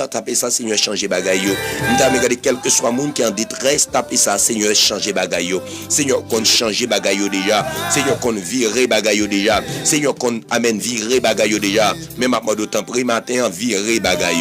prière, tapez ça, Seigneur, changez bagaille. M'ta regarder quel que soit monde qui est en détresse, tapez ça, Seigneur, changez bagaille. Seigneur, qu'on change bagaille déjà. Seigneur, qu'on vire bagaille déjà. Seigneur, qu'on amène virer bagaille déjà. Même à moi d'autant près matin, virer bagaille.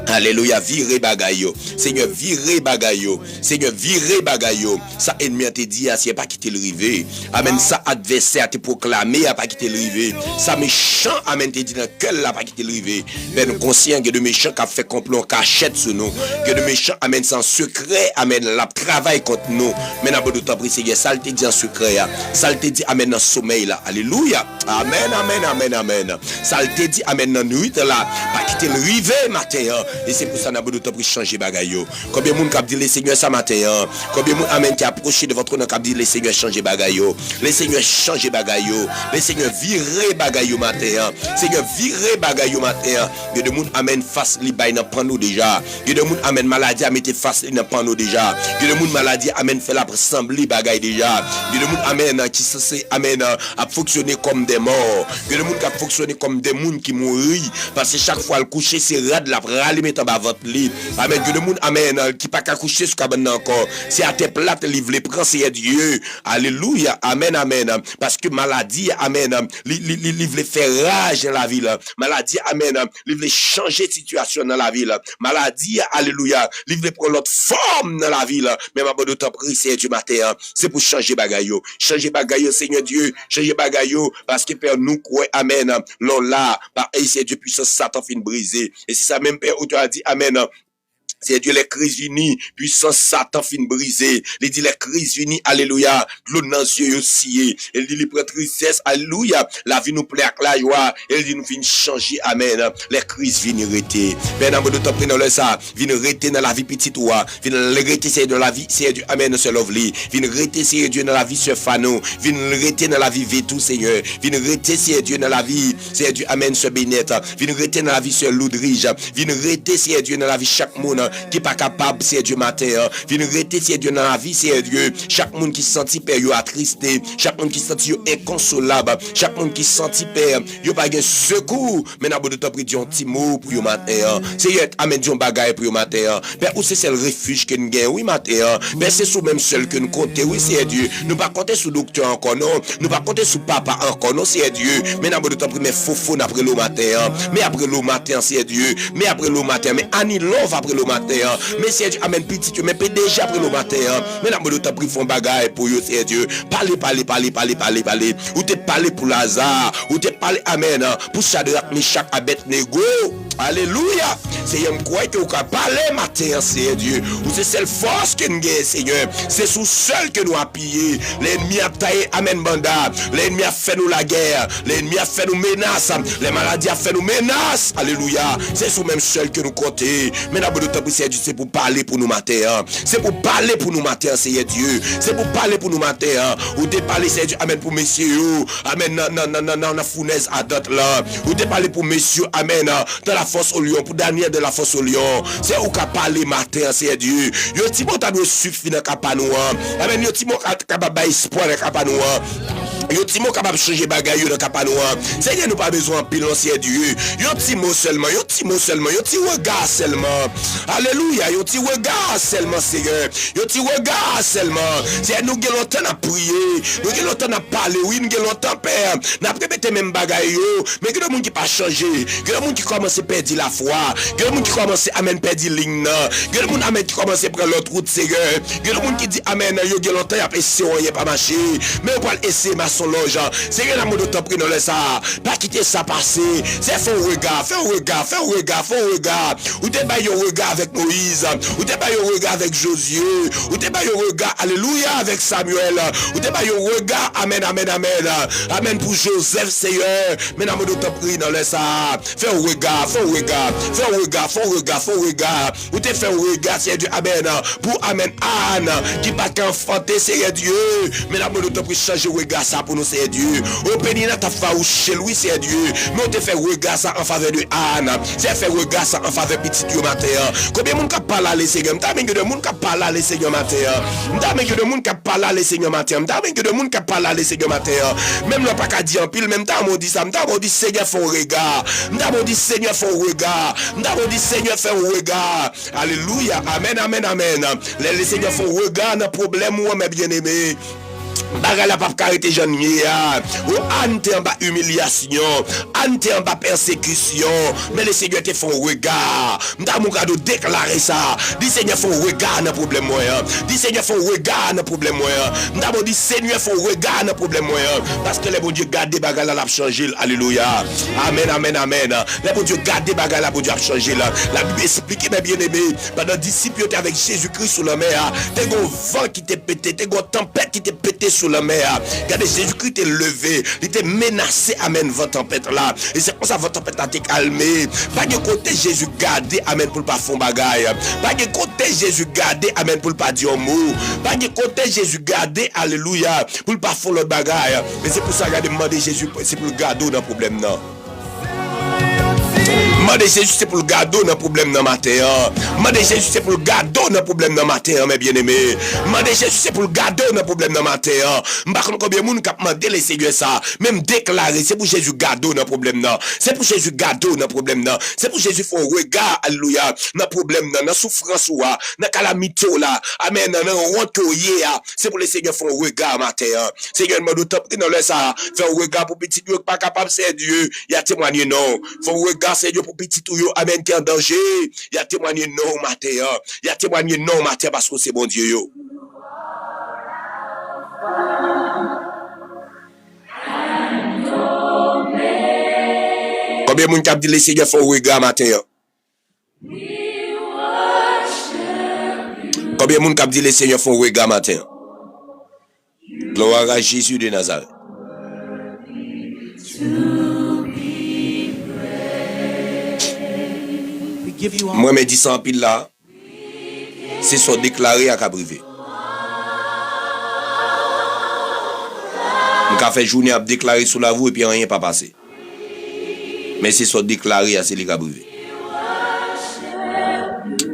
Alléluia, virez bagaille. Seigneur, virez bagaille. Seigneur, virez bagaille. Ça ennemi a te dit, c'est pas quitter le rivé. Amen, ça adversaire te proclamé, a pas quitter le rivé. Ça méchant, amen, te dit dans quel la pas quitter le rivé. Mais nous conscients que de méchants qui a fait complot cachette sur nous. Que de méchants, amen, sans secret, amen, la travail contre nous. Mais n'a pas de temps pris, ça te dit en secret. Ça te dit, amen, dans sommeil là. Alléluia. Amen, amen, amen, amen. Ça te dit, amen, dans nuit là. Pas quitter le rivé matin. Et c'est pour ça qu'on a besoin de temps pour changer bagaille. Combien de monde qui a dit le Seigneur ça matin? Combien de monde amen qui a approché de votre nom qui a dit le Seigneur changer bagaille? Le Seigneur changer bagaille. Le Seigneur virer bagaille matin. Seigneur virer bagaille matin. Il y a des monde amen face li bay nan pan nous déjà. Il y a des monde amen maladie a mettre face li nan pan nous déjà. Il y a des monde maladie amen fait la ressembler bagaille déjà. Il y a des monde amen qui censé amen a fonctionner comme des morts. Il y a des monde qui a fonctionné comme des monde qui mourir parce que chaque fois le coucher c'est rad la rale met en bas votre lit. Amen. Dieu le monde amen qui pas qu'à coucher sur cabane encore. C'est à tes plates livre les prend c'est Dieu. Alléluia. Amen amen. Parce que maladie amen livre faire rage dans la ville. Maladie amen livre changer situation dans la ville. Maladie alléluia livre prendre l'autre forme dans la ville. Même à bon de temps prier c'est du matin. C'est pour changer bagaille. Changer bagaille Seigneur Dieu. Changer bagaille parce que Père nous croit amen. L'on là par c'est Dieu puissance Satan fin brisé. Et c'est ça même Père où tu as dit amen. C'est Dieu les crises unies, puissance Satan fin brisé. Il dit les crises unies, alléluia, l'eau dans les yeux aussi. Il dit les tristesse, alléluia, la vie nous plaît avec la joie. Il dit nous fin changer, amen. Les crises viennent arrêter. Ben dans de temps prenons le ça, viennent arrêter dans la vie petite oua, viennent arrêter c'est de la vie, c'est Dieu, amen, c'est lovely. Viennent arrêter c'est Dieu dans la vie sur Fano, viennent arrêter dans la vie Vétou Seigneur. Viennent arrêter c'est Dieu dans la vie, c'est Dieu, amen, sur Bénette. Viennent arrêter dans la vie sur Loudrige. Viennent arrêter c'est Dieu dans la vie chaque monde qui pas capable c'est Dieu matin vient rester c'est Dieu dans la vie c'est Dieu chaque monde qui senti père yo attristé chaque monde qui senti yo inconsolable chaque monde qui senti père yo pas gain secours mais n'a pas de temps pour dire un petit mot pour yo matin c'est amen Dieu bagaille pour yo matin père où c'est le refuge que nous gain oui matin mais c'est sous même seul que nous compter oui c'est Dieu nous pas compter sur docteur encore non nous pas compter sur papa encore non c'est Dieu mais n'a pas de temps pour mais faux après le matin mais après le matin c'est Dieu mais après le matin mais ani love après le matin mais c'est Dieu amen petit mais déjà après le matin mais la mode temps pris font bagaille pour yo c'est Dieu parler ou te parler pour Lazare ou te parler amen pour Shadrach Meshach Abednego alléluia c'est un quoi que vous parler matin c'est Dieu ou c'est celle force que nous gagne Seigneur c'est sous seul que nous appuyé l'ennemi a taillé amen banda l'ennemi a fait nous la guerre l'ennemi a fait nous menaces les maladies a fait nous menaces alléluia c'est sous même seul que nous compter mais la mode temps c'est pour parler pour nous matin c'est pour parler pour nous matin c'est Dieu c'est pour parler pour nous matin ou te parler c'est Dieu amen pour messieurs amen non fournaise à date là ou te parler pour messieurs amen dans la fosse au lion pour Daniel de la fosse au lion c'est où qu'a parler matin c'est Dieu yo ti mo ta doit suffire dans capanoua amen yo ti mo capable espoir dans capanoua yo ti mo capable changer bagaille dans capanoua c'est nous pas besoin pile c'est Dieu yo ti mo seulement yo ti regard seulement alléluia yo ti regard seulement Seigneur yo ti regard seulement c'est nous qui longtemps à prier nous qui longtemps à parler oui nous qui longtemps père n'a répété même bagaille yo mais que le monde qui pas changer que le monde qui commence à perdre la foi que le monde qui commence à amen perdre ligne que le monde amen qui commence à prendre l'autre route Seigneur que le monde qui dit amen yo qui longtemps a essayé pas marcher mais on va essayer ma son loge Seigneur la monde temps prendre le ça pas quitter ça passer c'est faux regard ou te ba yo regard avec Moïse ou te ba yo regard avec Josué ou te ba yo regard alléluia avec Samuel ou te ba yo regard amen pour Joseph Seigneur mais n'a de te prier dans le ça fais un regard ou te fais un regard c'est Dieu amen pour amen Anne qui pas qu'enfanter c'est Dieu mais n'a de te prier changer regard ça pour nous, c'est Dieu. Au pénis, ta faouche chez lui, c'est Dieu. Mais on te fait regard ça en faveur de Anne. C'est fait regard ça en faveur de petit Dieu matin. Combien de monde qui parle à les Seigneur? M'ta de monde qui parle à les Seigneur matin. M'ta de monde qui parle à les Seigneur matin. M'ta de monde qui parle à les Seigneur matin. Même le pas qu'à dire en pile, même temps on dit ça. M'ta dit Seigneur fait un regard. M'ta dit Seigneur fait un regard. M'ta dit Seigneur fait un regard. Alléluia. Amen, amen, amen. Les Seigneur font regard dans problème ou mes bien-aimés. Bagay la pape karité jeune ou ante en bas humiliation, ante en bas persécution, mais le Seigneur te font regard. M'ta mon cadeau déclarer ça. Dis Seigneur font regard dans problème moyen. Dis Seigneur font regard dans problème moyen. M'ta dit Seigneur font regard dans problème moyen parce que les bon Dieu garde bagay la changer. Alléluia. Amen, amen, amen. Les bon Dieu garde bagay la bon Dieu a changer là. La Bible explique mes bien-aimés, pendant disciples étaient avec Jésus-Christ sous la mer, t'es gon vent qui t'est pété, t'es gon tempête qui t'est pété sous la mer. Regardez, Jésus-Christ est levé, il était menacé, amen, votre tempête là. Et c'est pour ça que votre tempête a été calmée. Pas de côté Jésus gardé, amen, pour ne pas faire bagaille. Pas de côté Jésus gardé, amen, pour ne pas dire un mot. Pas de côté Jésus gardé, alléluia, pour ne pas faire le bagaille. Mais c'est pour ça que demander Jésus, c'est pour le garder dans le problème non. Mandez Jésus c'est pour le garder dans le problème dans ma terre. Mandez Jésus c'est pour le garder dans le problème dans ma terre, mes bien-aimés. Mandez Jésus c'est pour le garder dans le problème dans ma terre. M'pa connait combien de monde qui a demandé le Seigneur ça, même déclarer c'est pour Jésus garder dans le problème là. C'est pour Jésus garder dans le problème là. C'est pour Jésus faire regard alléluia dans le problème là, dans souffrance ou dans calamité là. Amen, dans honte que c'est pour le Seigneur faire regard ma terre. Seigneur m'a dit top dans le ça, faire regard pour petit Dieu pas capable c'est Dieu. Il a témoigné non. Faut regard c'est Dieu pour petit tout yo, amen, qui est en danger. Il a témoigné non matin. Il a témoigné non matin parce que c'est bon Dieu yo. Combien de monde qui dit le Seigneur faut regard matin? Combien de monde qui dit le Seigneur faut regard matin? Gloire à Jésus de Nazareth. Moi, mes 10 ans pile là, c'est son déclaré à Cabrivé. On a fait journée à déclarer sous la voie et puis rien pas passé. Mais c'est son déclaré à celui Cabrivé.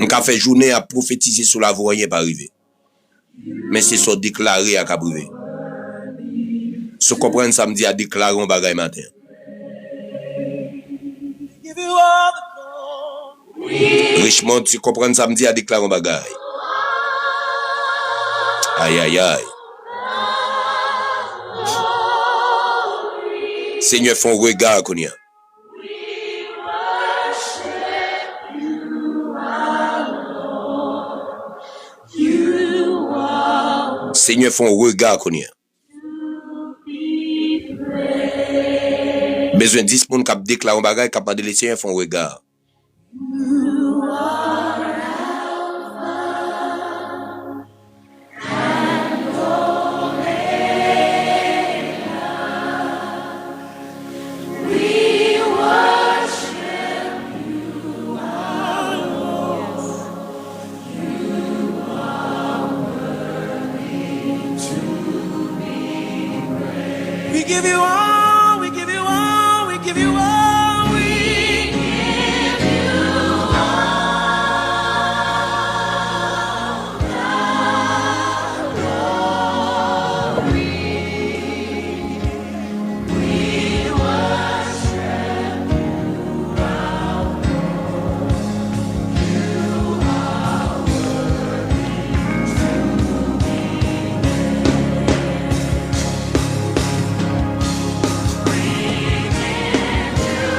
On a fait journée à prophétiser sous la voie, rien pas arrivé. Mais c'est son déclaré à Cabrivé. Si vous comprenez, ça me dit à déclarer un bagage matin. Richmond, tu comprends samedi à déclarer un bagage. Aïe, aïe, aïe. Seigneur, font regard, Konya. Seigneur, font regard, Konya. Besoin de 10 personnes qui déclarent un bagage, qui de les Seigneur, font regard. We give you all, we give you all, we give you all, we give you all, glory. We worship you, our Lord. You are worthy to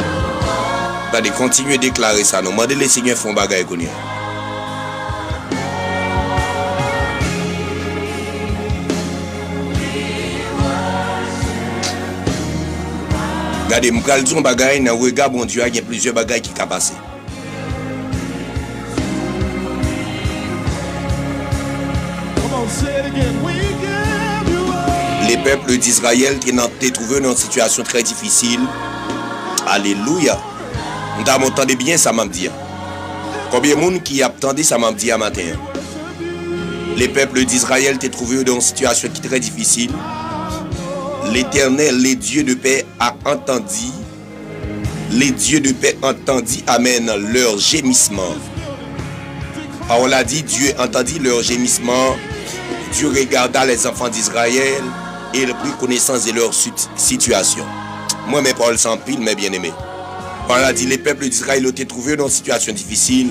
be Allez, continuez à déclarer ça. Nous demandez les Seigneurs font bagaille qu'on y a. Regardez, je vais dire un bagaille, dans le regard, bon Dieu, il y a plusieurs bagailles qui sont passées. Les peuples d'Israël qui ont été trouvés dans une situation très difficile. Alléluia. Nous avons entendu bien ça m'a dit. Combien de monde qui a entendu ça m'a dit à matin? Les peuples d'Israël étaient trouvés dans une situation qui est très difficile. l'Éternel, les dieux de paix, a entendu. Les dieux de paix entendit, amen, leur gémissement. Parole a dit, Dieu entendit leur gémissement. Dieu regarda les enfants d'Israël et il prit connaissance de leur situation. Moi, mes paroles s'empilent, mes bien-aimés. Parole a dit, les peuples d'Israël ont été trouvés dans une situation difficile.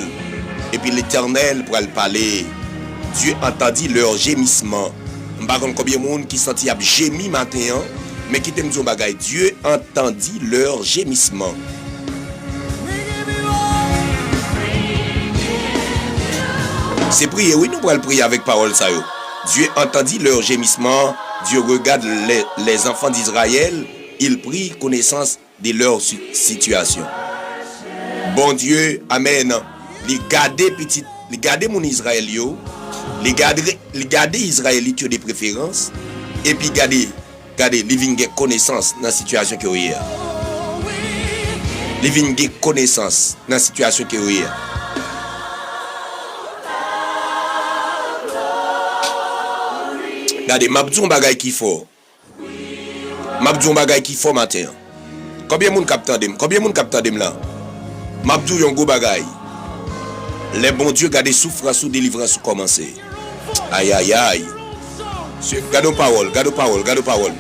Et puis l'Éternel pourra le parler. Dieu entendit leur gémissement. Je ne sais pas combien de monde qui sentit à gémir matin, mais qui t'aime dire bagaille. Dieu entendit leur gémissement. C'est prier, oui, nous pourrons le prier avec parole ça. Dieu entendit leur gémissement. Dieu regarde les enfants d'Israël. Il prit connaissance de leur situation. Bon Dieu, amen. Les garder petit, les garder mon Israël yo, les garder Israélite de préférence, et puis garder les vignes connaissance dans la situation que vous avez. Les vignes connaissance dans la situation que vous avez. Regardez, mabdou bagay qui faut. Mabdou bagay qui faut matin. Combien de monde captandem? Combien de monde captandem là? Mabdou yon go bagay. Les bons dieux gardent souffrance ou délivrance commencer. Aïe aïe aïe. Gardons parole, gardons parole, gardons parole.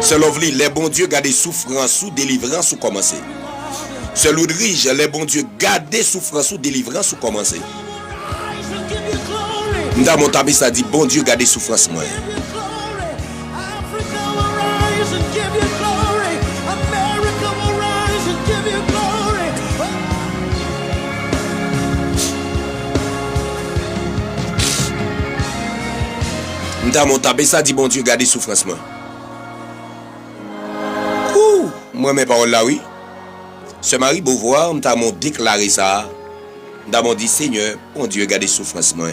C'est lovely, les bons dieux gardent souffrance ou délivrance ou commencer. C'est l'oudrige, les bons dieux gardent souffrance ou délivrance ou commencer. Dans mon tabis ça dit bon Dieu gardez souffrance moi. Dans mon tabis ça dit bon Dieu gardez souffrance moi. Ouh, moi mes paroles là oui. Ce Marie Beauvoir m'ta mon déclaré ça. Dans mon dit Seigneur, bon Dieu gardez souffrance moi.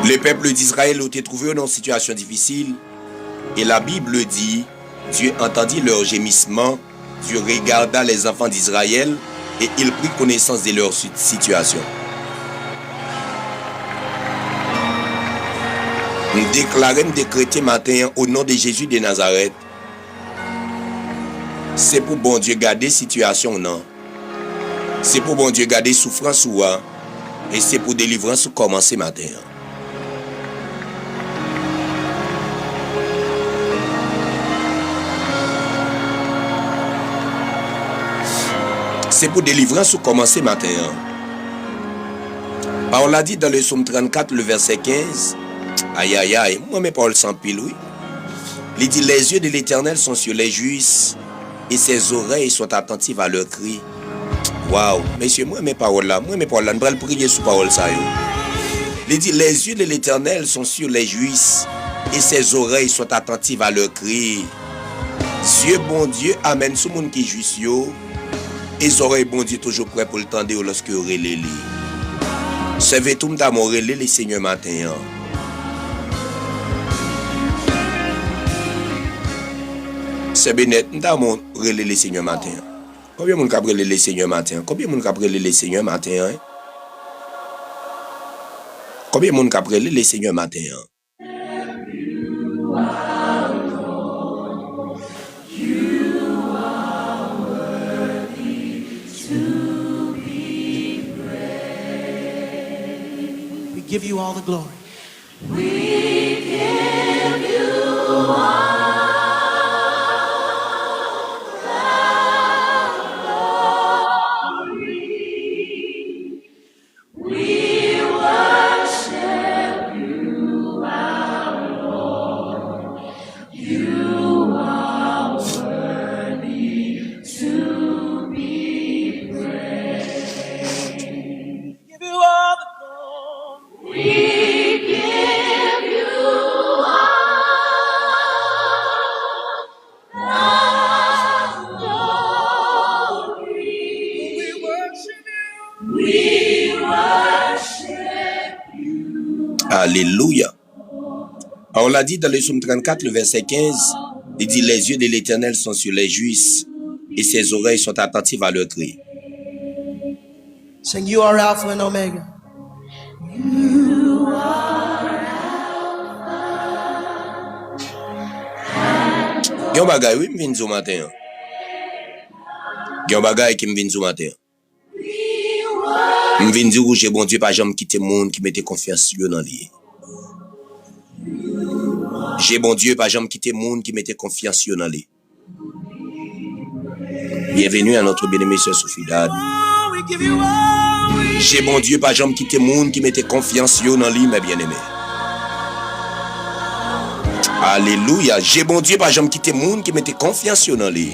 Le peuple d'Israël a été trouvé dans une situation difficile. Et la Bible dit, Dieu entendit leur gémissement, Dieu regarda les enfants d'Israël et il prit connaissance de leur situation. Nous déclarons, décréter matin au nom de Jésus de Nazareth. C'est pour bon Dieu garder situation, non? C'est pour bon Dieu garder souffrance ou et c'est pour délivrance commencer matin. C'est pour délivrance ou commencer matin. On l'a dit dans le psaume 34, le verset 15. Aïe aïe aïe, moi mes paroles sans pile, oui. Il dit, les yeux de l'Éternel sont sur les justes et ses oreilles sont attentives à leurs cris. Waouh, messieurs, moi mes paroles là, nous allons prier sous parole ça. Il dit, les yeux de l'Éternel sont sur les justes et ses oreilles sont attentives à leurs cris. Dieu, bon Dieu, amène ce monde qui est juste. Et les oreilles, bon Dieu, toujours prêt pour le tendre lorsque vous relez. Servez tout le monde à relais les Seigneurs matin. C'est bénet, nous avons relais les Seigneurs matin. Combien de monde a relé les Seigneurs matin? Combien de monde a relé les Seigneurs matin? Combien de monde a relé les Seigneurs matin? Give you all the glory. We give you all the glory. We worship you, our Lord. You are worthy to be praised. Give you all the glory. We give you all the glory. We worship you. We worship you. Alléluia. On l'a dit dans le psaume 34, le verset 15. Il dit, les yeux de l'Éternel sont sur les justes et ses oreilles sont attentives à leurs cris. Sing, you are Alpha and Omega. You are Alpha Gen bagay oui m'vin zo matin. Gen bagay qui m'vin zo matin. M'vin dire j'ai bon Dieu pas jamais quitter monde qui mettait confiance dans lui. J'ai bon Dieu pas jamais quitter monde qui mettait confiance dans lui. Bienvenue à notre bien-aimé sœur Sophie Dad. We give you all we J'ai bon Dieu pas jamais quitter monde qui mettait confiance dans lui, mes bien-aimés. Alléluia. J'ai bon Dieu pas jamais quitter monde qui mettait confiance dans lui.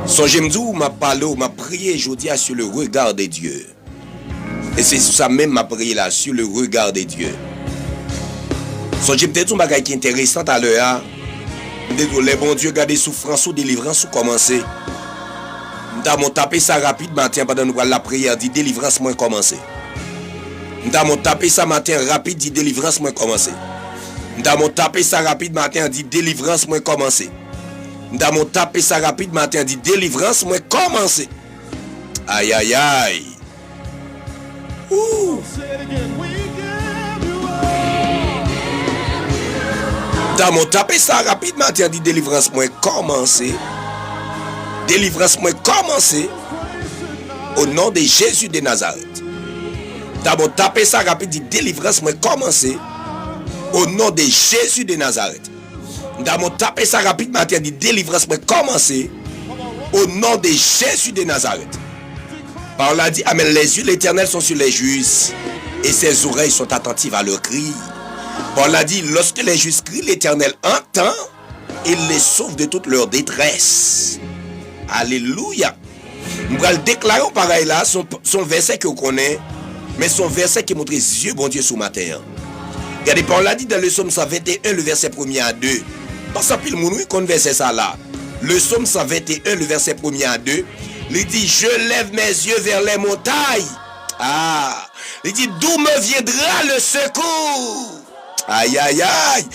Son j'aime m'a parlé, m'a prié aujourd'hui sur le regard de Dieu. Et c'est ça même m'a prié là, sur le regard de Dieu. Son j'aime dit un bagage qui est intéressant à l'heure. Les bon Dieu garder souffrance ou délivrance ou commencer. Nous taper ça rapide matin pendant nous la prière dit délivrance moins commencer. Nous taper ça matin rapide dit délivrance moins commencer. Nous taper ça rapide matin dit délivrance moins commencer. Nous taper ça rapide matin dit délivrance moins commencer. Aïe aïe aïe. Ouh. say it again. We give you all. Dans mon taper ça rapidement, tu as dit délivrance moins commencer. Délivrance moins commencer. Au nom de Jésus de Nazareth. Dans mon taper ça rapide, dit délivrance moins commencer. Au nom de Jésus de Nazareth. Dans mon taper ça rapidement, tu as dit délivrance moins commencer. Au nom de Jésus de Nazareth. Par là dit, Amen, les yeux de l'Éternel sont sur les justes. Et ses oreilles sont attentives à leurs cris. Paul a dit, lorsque les justes crient, l'Éternel entend, il les sauve de toute leur détresse. Alléluia. Nous allons le déclarer pareil là, son verset que vous connaissez, mais son verset qui montre les yeux, bon Dieu, sous matin. Regardez, Paul a dit dans le psaume 121, le verset 1er à 2. Parce que le monde qu'on verset ça là. Le psaume 121, le verset 1er à 2, il dit, je lève mes yeux vers les montagnes. Ah, il dit, d'où me viendra le secours? Aïe, aïe, aïe.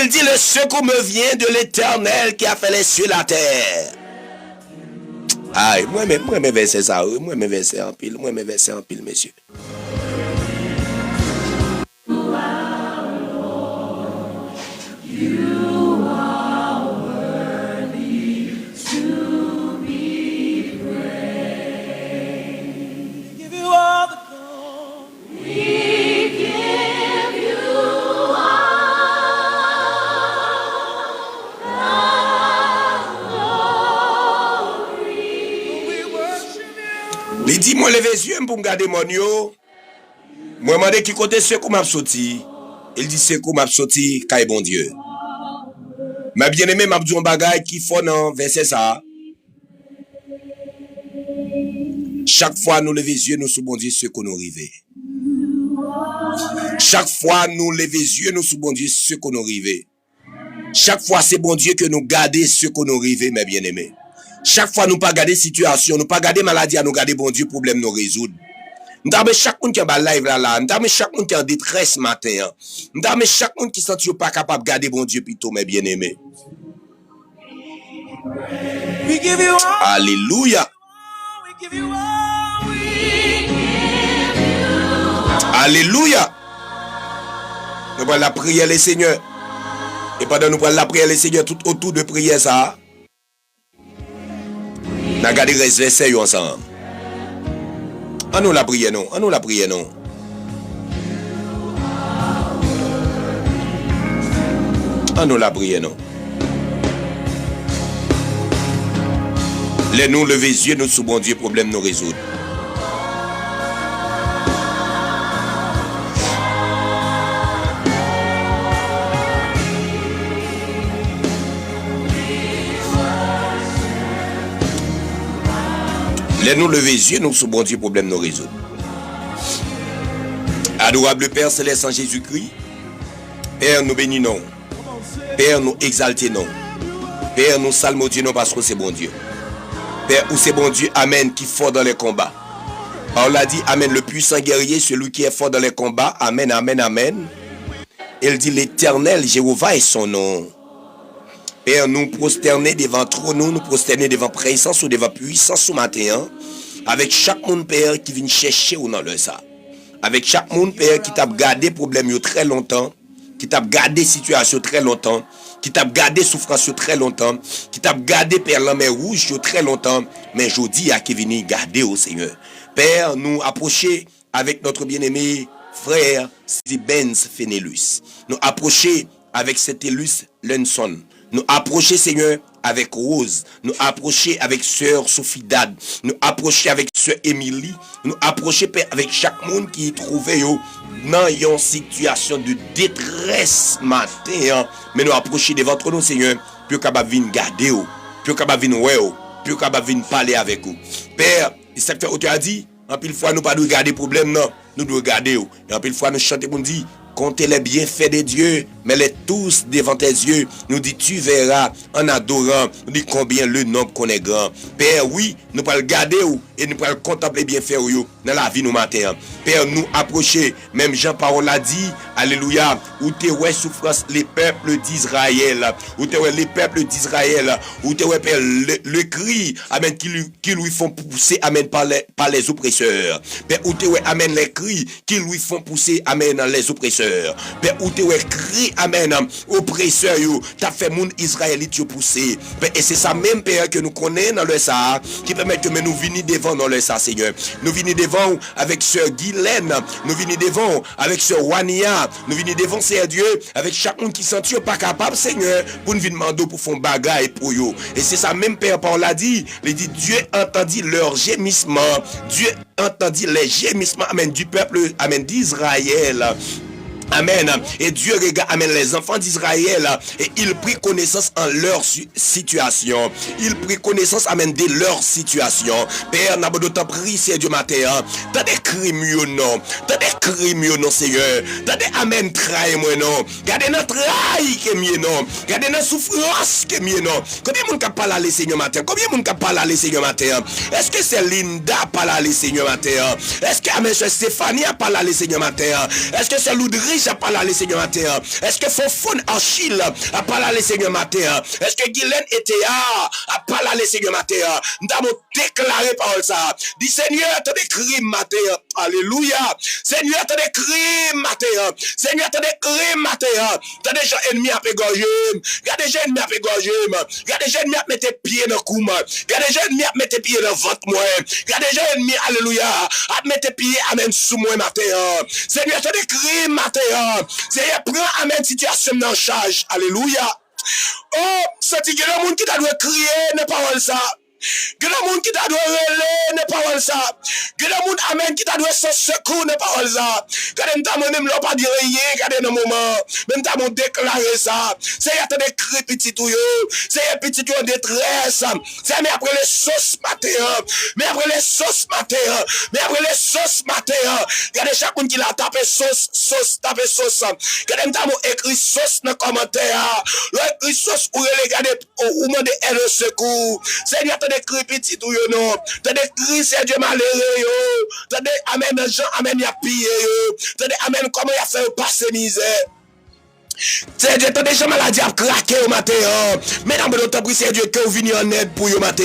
Il dit, le secours me vient de l'Éternel qui a fait les cieux et la terre. Aïe, moi, mes versets ça, moi, mes versets en pile, messieurs. Give you all the glory. We give you We worship you. Il dit, moi, levez les yeux pour me garder mon yo. Moi, je demande qui côté secours m'a sorti. Il dit, secours m'a sorti, car bon Dieu. Ma bien-aimé m'a dit un bagage qui faut dans verset ça. Chaque fois nous lever les yeux, nous sous bon Dieu, ce qu'on nous arrive. Chaque fois nous lever les yeux, nous sous bon Dieu, ce qu'on nous arrive. Chaque fois c'est bon Dieu que nous garder ce qu'on nous arrive, mes bien-aimés. Chaque fois nous pas garder situation, nous pas garder maladie, nous garder bon Dieu, problème nous résoudre. Nous avons chaque monde qui est en live là, nous avons chaque monde qui est en détresse matin. Nous avons chaque monde qui sent pas capable de garder bon Dieu plutôt, mes bien-aimés. We give you all. Alléluia. We give you all. Alléluia. Nous prenons la prière, les seigneurs. Et pendant nous prenons la prière, les seigneurs, tout autour de prière, ça. Nous allons garder les versets ensemble. En nous la prière, non. En nous la prière, non. En nous la prière, non. Les nous lever les yeux, nous sous bon Dieu, problème nous résoudre. Les nous lever les yeux, nous sous bon Dieu, problème nous résoudre. Adorable Père Céleste en Jésus-Christ, Père nous bénissons, Père nous exaltons, Père nous salmodions parce que c'est bon Dieu. Père, où c'est bon Dieu, Amen, qui est fort dans les combats. On l'a dit, Amen, le puissant guerrier, celui qui est fort dans les combats, Amen, Amen, Amen. Il dit, l'Éternel, Jéhovah est son nom. Père, nous prosterner devant trône, nous prosterner devant présence ou devant puissance ce matin, avec chaque monde, Père, qui vient chercher ou dans le ça. avec chaque monde, Père, qui t'a gardé problème yo très longtemps, qui t'a gardé situation très longtemps, qui t'a gardé souffrance yo très longtemps, qui t'a gardé Père la mer rouge yo très longtemps, mais jodi a qui vini garder au Seigneur. Père, nous approcher avec notre bien-aimé frère Benz Fenelus. Nous approcher avec Saint-Élus Lenson. Nous approcher, Seigneur, avec Rose. Nous approcher avec sœur Sophie Dad. Nous approcher avec sœur Émilie. Nous approcher, Père, avec chaque monde qui trouvait dans une situation de détresse matin. Mais nous approcher devant nous, Seigneur, pour capable venir garder, pour capable venir ouais, pour capable venir parler avec vous. Père, le secteur auteur a dit, en pile fois, nous pas de garder problème, non. Nous devons garder. Et en pile fois, nous chantons pour nous dire, comptez les bienfaits de Dieu, mais les tous devant tes yeux. Nous dit, tu verras en adorant. Nous dit combien le nombre qu'on est grand. Père, oui, nous pouvons le garder et nous pouvons contempler bienfaits dans la vie nous matin. Père, nous approcher, même Jean-Paul l'a dit, alléluia, où tu es souffrance les peuples d'Israël, où tu es les peuples d'Israël, où tu es Père le cri, amen, qui lui font pousser, amen, par les oppresseurs. Père, où tu es, amen, les cris qui lui font pousser, amen, les oppresseurs. Père, où tu es cri, amen, oppresseurs, t'as fait mon Israélite pousser. Père, et c'est ça même, Père, que nous connaissons dans le Sahara, qui permet que nous venions devant dans le Sahara, Seigneur. Nous venons devant avec sœur Guylaine, nous venons devant avec sœur Wania, nous venons devant, Seigneur Dieu, avec chaque monde qui sent pas capable, Seigneur, pour nous venir demander pour faire bagaille pour eux. Et c'est ça même, Père, Paul l'a dit, il dit, Dieu entendit leur gémissement, Dieu entendit les gémissements, amen, du peuple, amen, d'Israël. Amen. Et Dieu regarde, amen, les enfants d'Israël et il prit connaissance en leur situation. Il prit connaissance, amen, de leur situation. Père, n'a pas d'autant pris, c'est Dieu matin. T'as des crimes, non. T'as des crimes, non, Seigneur. T'as des, amen, trahi, moi, non. Gardez notre trahi, que mieux, non. Gardez notre souffrance, que mieux, non. Combien de monde qui parle à les Seigneur matin? Combien de monde qui parle à les Seigneur matin? Est-ce que c'est Linda parle à les Seigneur matin? Est-ce que, amen, Stéphanie parle à les Seigneur matin? Est-ce que c'est Loudrich a parlé à les Seigneur matin? Est-ce que Fofone Achille a parlé à les Seigneur matin? Est-ce que Guylaine Etea a parlé à les Seigneur matin? Nous avons déclaré par ça. Dis Seigneur, t'as des crimes matin. Alléluia. Seigneur, t'as des crimes matin. Seigneur, t'as des crimes matin. T'as des gens ennemis à égorger. Y'a des gens ennemis à égorger. Y'a des gens ennemis à mettre pieds dans le cou. Y'a des gens ennemis à mettre pieds dans le ventre. Y'a des gens ennemis, alléluia, à mettre pieds, amen, sous moi matin. Seigneur, t'as des crimes matin. Seigneur, prends, amen, situation en charge. Alléluia. Oh, c'est que le monde qui t'a dû crier n'est pas ça. Que le monde qui t'a dû relayer n'est pas ça. Que le monde, amen, qui t'a dû se secours n'est pas ça. Regardez, nous même là pas dire rien, regardez dans le moment. Même t'as déclaré ça. C'est y a des cris petits tout yo. C'est y a petit en détresse. C'est mais après les sauces matin. Mais après les sauces matin. Mais après les sauces matin. Regardez chaque monde qui l'a tapé sauce, tapé sauce. Regardez, nous t'as écrit sauce dans le commentaire. Écrit sauce ou regardez, ou demandez aide au secours. Seigneur, t'as des cris petits tout yo non. T'as des cris, c'est Dieu malheureux yo. T'as des amen, Jean, amen, y a pillé yo. T'as des amen, comment y a fait passer misère. C'est Dieu, t'as déjà maladie à craquer au matin. Mesdames, d'autres prix, c'est Dieu que vous venez en aide pour vous matin.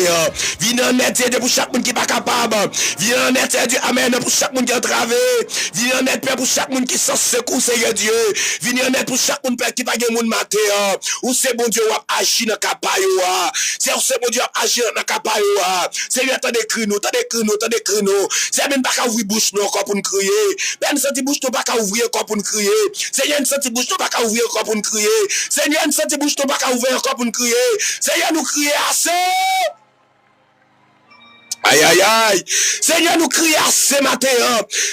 Venez en aide, c'est Dieu pour chaque monde qui n'est pas capable. Venez en aide, c'est Dieu, amen, pour chaque monde qui est entravé. Venez en aide, Père, pour chaque monde qui s'en secoue, c'est Dieu. Venez en aide pour chaque monde, Père, qui n'a pas de monde matin. Ou c'est bon Dieu, qui agit dans le capaillou. C'est bon Dieu, qui agit dans le capaillou. Seigneur, t'as des cris, t'as des cris, t'as des cris. C'est même pas qu'à ouvrir bouche, non, encore pour nous crier. Ben, senti bouche, non, pas qu'à ouvrir encore pour nous crier. Seigneur, senti bouche, non, pas qu'à ouvrir encore pour nous crier. Seigneur, nous senti bouche ton pas qu'à ouvrir encore pour nous crier. Seigneur, nous crier assez. Aïe, aïe, aïe. Seigneur, nous crions ce matin.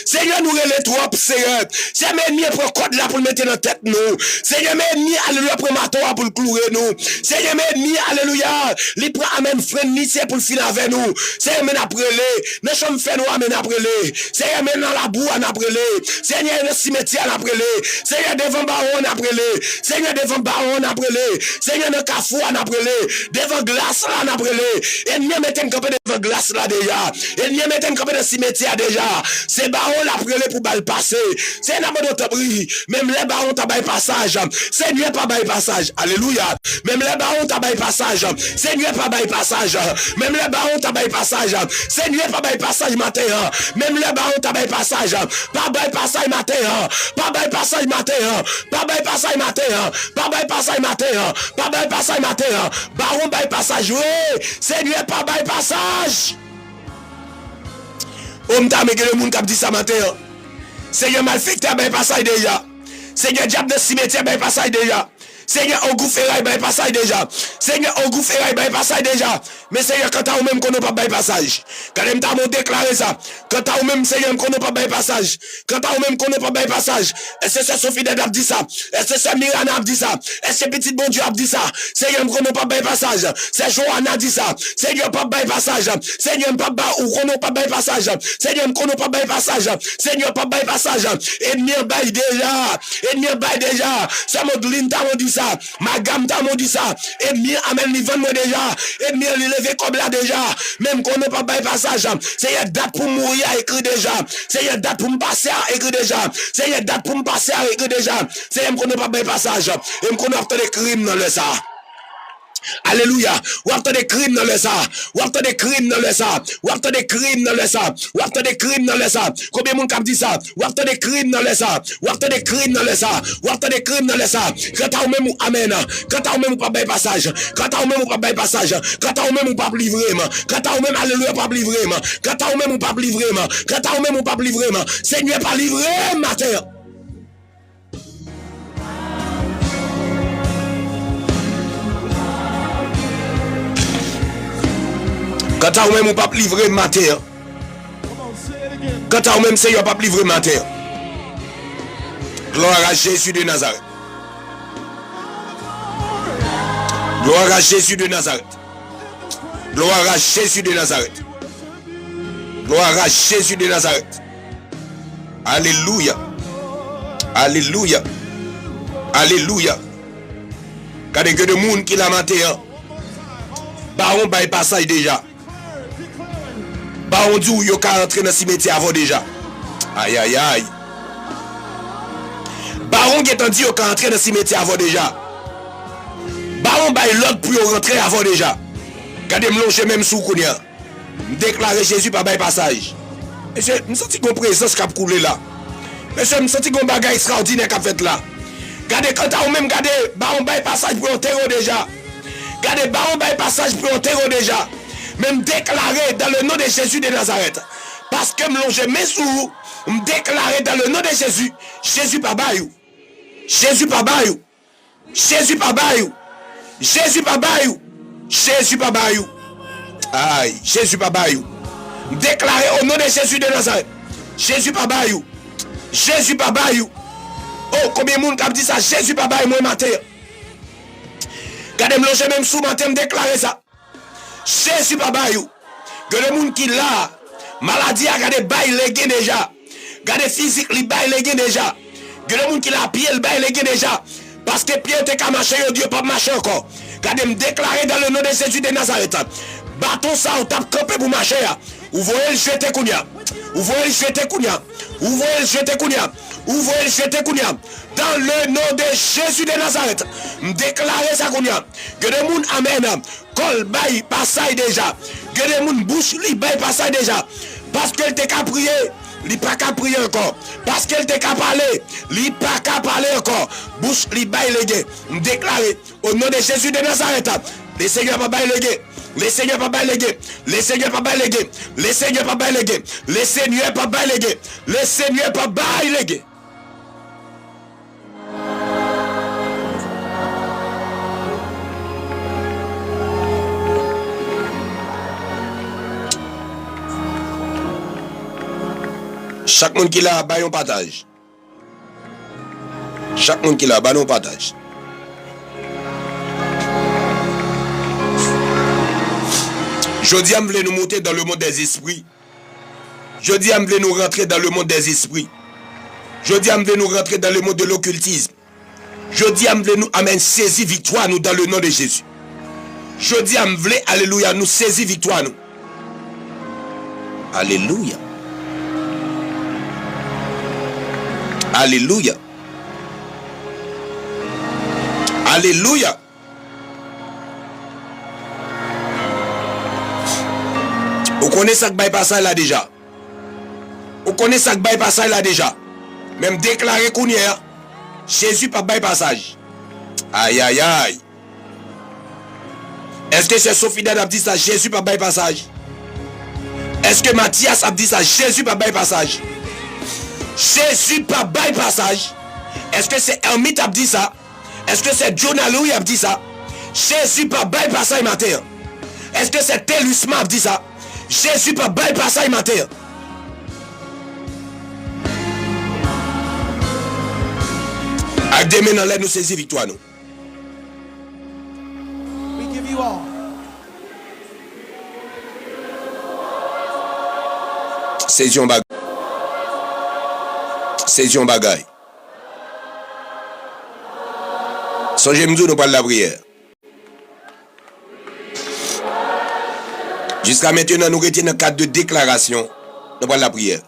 Seigneur, nous relève trop, Seigneur. Seigneur, mes ennemis prend code là pour le mettre dans la tête, nous. Seigneur, mes ennemis, alléluia, pour matin pour le clouer, nous. Seigneur, mes ennemis, alléluia, les prend, amen, frère, ni c'est pour le finir avec nous. Seigneur, men après les. Nous sommes faits, nous, amen, après les. Seigneur, men dans la boue, après les. Seigneur, dans le cimetière, après les. Seigneur, devant baron, après les. Seigneur, devant baron, après les. Seigneur, dans le cafou, après les. Devant glace, là, après les. Ennemi, mettez un campé devant glace, là. là déjà. Ennemi mettent un campé dans le cimetière déjà. C'est baron la prélé pour bal passer. C'est un abandon tabri. Même les barons tabaye passage. Seigneur pas bail passage. Alléluia. Même les barons tabaye passage. Seigneur pas bail passage. Même les barons tabaye passage. Seigneur pas bail passage matin. Même les barons tabaye passage. Pas bail passage matin. Pas bail passage matin. Pas bail passage matin. Pas bail passage matin. Pas bail passage matin. Baron bail passage. Oui. Seigneur pas bail passage. On t'a mis le monde qui a dit ça matin. Seigneur malfecteur bail passage déjà. Seigneur diable de cimetière bail passage déjà. Seigneur on goufferaille bail passage déjà. Seigneur on goufferaille bail passage déjà. Mais Seigneur quand t'as ou même qu'on n'a pas bail passage. Quand même t'as mon déclaré ça. Quand t'as ou même Seigneur qu'on n'a pas bail passage. Quand t'as ou même qu'on n'a pas bail passage. Est-ce que c'est Sophie a dit ça? Est-ce que c'est Mirana a dit ça? Est-ce que petit bon Dieu a dit ça? Seigneur qu'on n'a pas bail passage. C'est Johanna a dit ça. Seigneur pas bail passage. Seigneur pas bail ou qu'on n'a pas bail passage. Seigneur qu'on n'a pas bail passage. Seigneur pas bail passage. Ennemi bail déjà. Ennemi bail déjà. C'est Modeline t'a dit ça. Ma gamme t'a dit ça. Ennemi amène les vendre déjà. Ennemi les lever comme là déjà. Même qu'on n'a pas bail passage. C'est une date pour mourir à écrire déjà. C'est une date pour me passer à écrire déjà. C'est une date pour me passer à écrire déjà. C'est qu'on n'a pas bail passage. Et qu'on a fait des crimes dans le ça. Alléluia. Ou après des crimes dans le ça. Ou après des crimes dans le ça. Ou après des crimes dans le ça. Ou après des crimes dans le ça. Combien de monde dit ça? Ou après des crimes dans le ça. Ou après des crimes dans le ça. Ou après des crimes dans le ça. Quand t'as même ou amen. Quand t'as même ou pas bail passage. Quand t'as même ou pas bail passage. Quand t'as même ou pas livrer. Quand t'as même alléluia pas livrer. Quand t'as même ou pas livrer. Quand t'as même ou pas livrer. Seigneur pas livrer matin. Quand t'as même ou pas livré matin. Quand t'as même Seigneur pas livré matin. Gloire à Jésus de Nazareth. Gloire à Jésus de Nazareth. Gloire à Jésus de Nazareth. Gloire à Jésus de Nazareth. Alléluia. Alléluia. Alléluia. Quand il y a des gens qui l'ont maté, baron bail passage déjà. Baron dit où il y a rentré dans le cimetière avant déjà. Aïe aïe aïe. Baron qui est dit qu'il est rentré dans le cimetière avant déjà. Baron bail l'autre pour rentrer avant déjà. Regardez me longer même sous Kounia. Déclarer Jésus par bail passage. Monsieur, je me sens une présence qui a coulé là. Monsieur, je me sens un bagage extraordinaire qui a fait là. Regardez quand on même regardez baron bail passage pour enterrer déjà. Regardez baron bail passage pour enterrer déjà. Même déclarer dans le nom de Jésus de Nazareth. Parce que me longer mes sous, me déclarer dans le nom de Jésus. Jésus pas bayou. Jésus pas bayou. Jésus pas bayou. Jésus pas bayou. Jésus pas bayou. Aïe, Jésus pas bayou. Déclarer au nom de Jésus de Nazareth. Jésus pas bayou. Jésus pas bayou. Oh, combien de monde qui dit ça? Jésus pas bayou moi matin. Gardez me loger même sous matin me déclarer ça. Jésus pas bayou. Que le monde qui là, maladie a gardé bail légué déjà. Gardé physique li bail légué déjà. Que le monde qui l'a pied le bail légué déjà. Parce que pied te ka marcher, Dieu pas marcher encore. Gardez me déclarer dans le nom de Jésus de Nazareth. Bâton ça on tape camper pour marcher. Ou voyez le jeter kounya. Ou voyez le jeter kounya. Ou voyez le jeter kounya. Ou voyez le jeter kounya. Dans le nom de Jésus de Nazareth. Me déclarer ça kounya. Que le monde amène. Col bail passage déjà. Que les gens bouche li bail passage déjà. Parce qu'elle t'a qu'à prier, li pas qu'à prier encore. Parce qu'elle t'a qu'à parler, li pas qu'à parler encore. Bouche li bail légué. Déclarer au nom de Jésus de Nazareth. Les seigneurs pas bail légué. Les seigneurs pas bail légué. Les seigneurs pas bail légué. Les seigneurs pas bail légué. Les seigneurs pas bail légué. Les seigneurs pas bail légué. Chaque monde qui l'a, bah on partage. Chaque monde qui l'a, bah on partage. Jeudi, je voulais nous monter dans le monde des esprits. Jeudi, je voulais nous rentrer dans le monde des esprits. Jeudi, je voulais nous rentrer dans le monde de l'occultisme. Jeudi, je voulais nous amener saisir victoire nous dans le nom de Jésus. Jeudi, je voulais, alléluia, nous saisir victoire nous. Alléluia. Alléluia. Alléluia. Vous connaissez ça que bypassage là déjà. Vous connaissez ça que bypassage là déjà. Même déclaré qu'on y est. Jésus par bypassage. Aïe aïe aïe. Est-ce que c'est Sophie a dit ça? Jésus par bypassage. Est-ce que Mathias a dit ça? Jésus par bypassage. Jésus par bypassage. Est-ce que c'est Hermite a dit ça? Est-ce que c'est Jonah Louis a dit ça? Jésus par bypassage matin. Est-ce que c'est Telusma a dit ça? Jésus par bypassage matin. Avec des mains dans l'air, nous saisissons victoire nous. We give you all. Saisissons bagay. Saisissons bagay. Songez nous nous parle la prière. Jusqu'à maintenant, nous retenons dans cadre de déclaration. Nous parle la prière.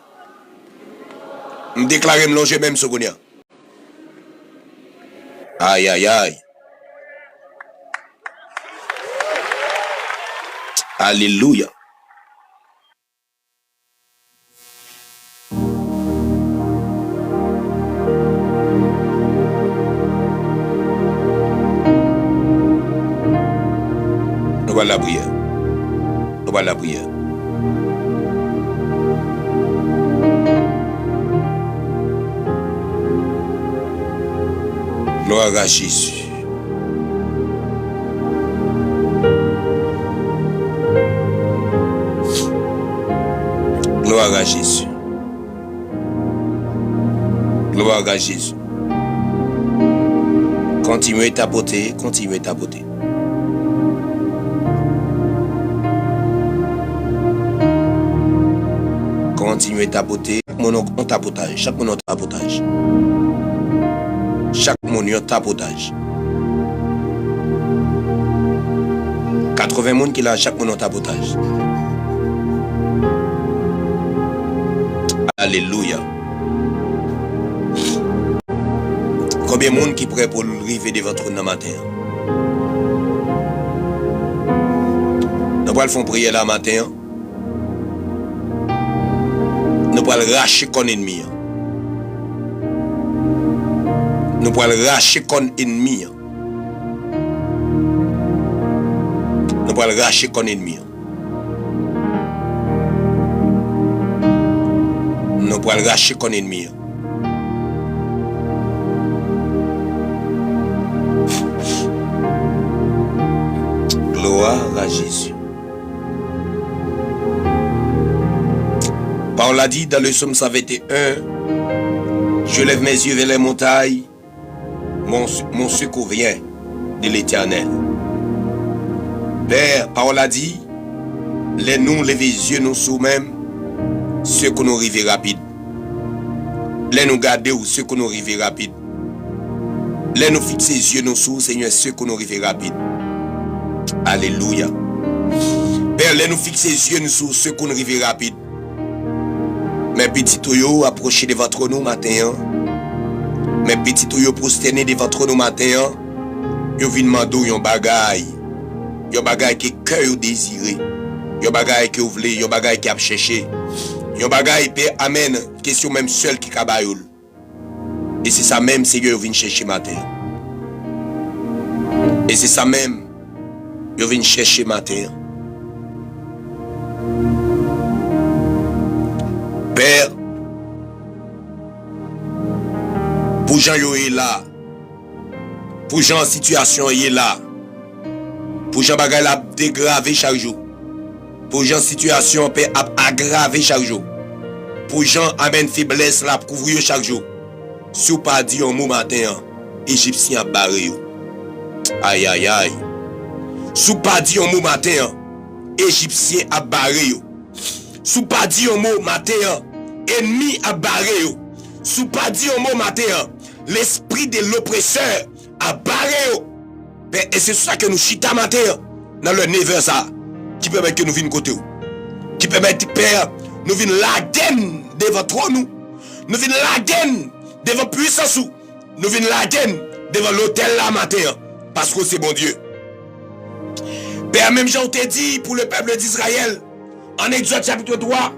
Nous déclarons longer même ce qu'on y a. Aïe aïe aïe. Alléluia. Nous voilà la prière. Nous voilà la prière. Gloire à Jésus. Gloire à Jésus. Gloire à Jésus. Continuez tapoter, continuez tapoter. Continuez tapoter. Mon tapotage, chaque mon tapotage. Chaque monde tapotage. 80 monde qui a chaque monde tapotage. Alléluia. Combien de monde qui prêt pour arriver devant votre trône matin? Nous allons faire prier la matin. Nous allons racher qu'on ennemi. Nous allons racher qu'on ennemi. Nous allons racher qu'on ennemi. Nous allons racher qu'on ennemi. Gloire à Jésus. Paul a dit dans le psaume 121, je lève mes yeux vers les montagnes, mon secours vient de l'Éternel. Père, Paul a dit, les nous lever les yeux nous sous même, ceux qu'on nous arrive rapide. Les nous garder ou ceux qu'on nous arrive rapide. Les nous fixer les yeux nous sous, Seigneur, ceux qu'on nous arrive rapide. Alléluia. Père, les nous fixer les yeux nous sous, ceux qu'on nous arrive rapide. Mes petits tuyaux approchés devant nous matin. Mes petits tuyaux prosternés devant nous matin. Yo vin mando yon bagay. Yon bagay qui cœur désiré. Yon bagay qui voulez, yon bagay qui a cherché. Yon bagay pe amen, question même seul qui kabayoul. Et c'est ça même Seigneur yo vin chercher matin. Et c'est ça même yo vin chercher matin. Père, pour Jean yo est là, pour Jean situation est là, pour Jean bagay la dégravé chaque jour, pour Jean situation peut aggraver chaque jour, pour Jean amène faiblesse la couvrir chaque jour. Si ou pas dit un mot matin, Égyptien a barré. Aïe aïe aïe. Si ou pas dit un mot matin, Égyptien a barré. Si ou pas dit un mot matin, ennemi a barré. Si ou pas dit un mot matin, l'esprit de l'oppresseur a barré. Et c'est ça que nous chita matin dans le 9h ça qui permet que nous venions côté. Qui permet Père nous venons la gaine devant trop nous. Nous venons la gaine devant puissance. Nous venons la gaine devant l'autel la matin. Parce que c'est bon Dieu. Père, même Jean t'a dit pour le peuple d'Israël, en Exode chapitre 3,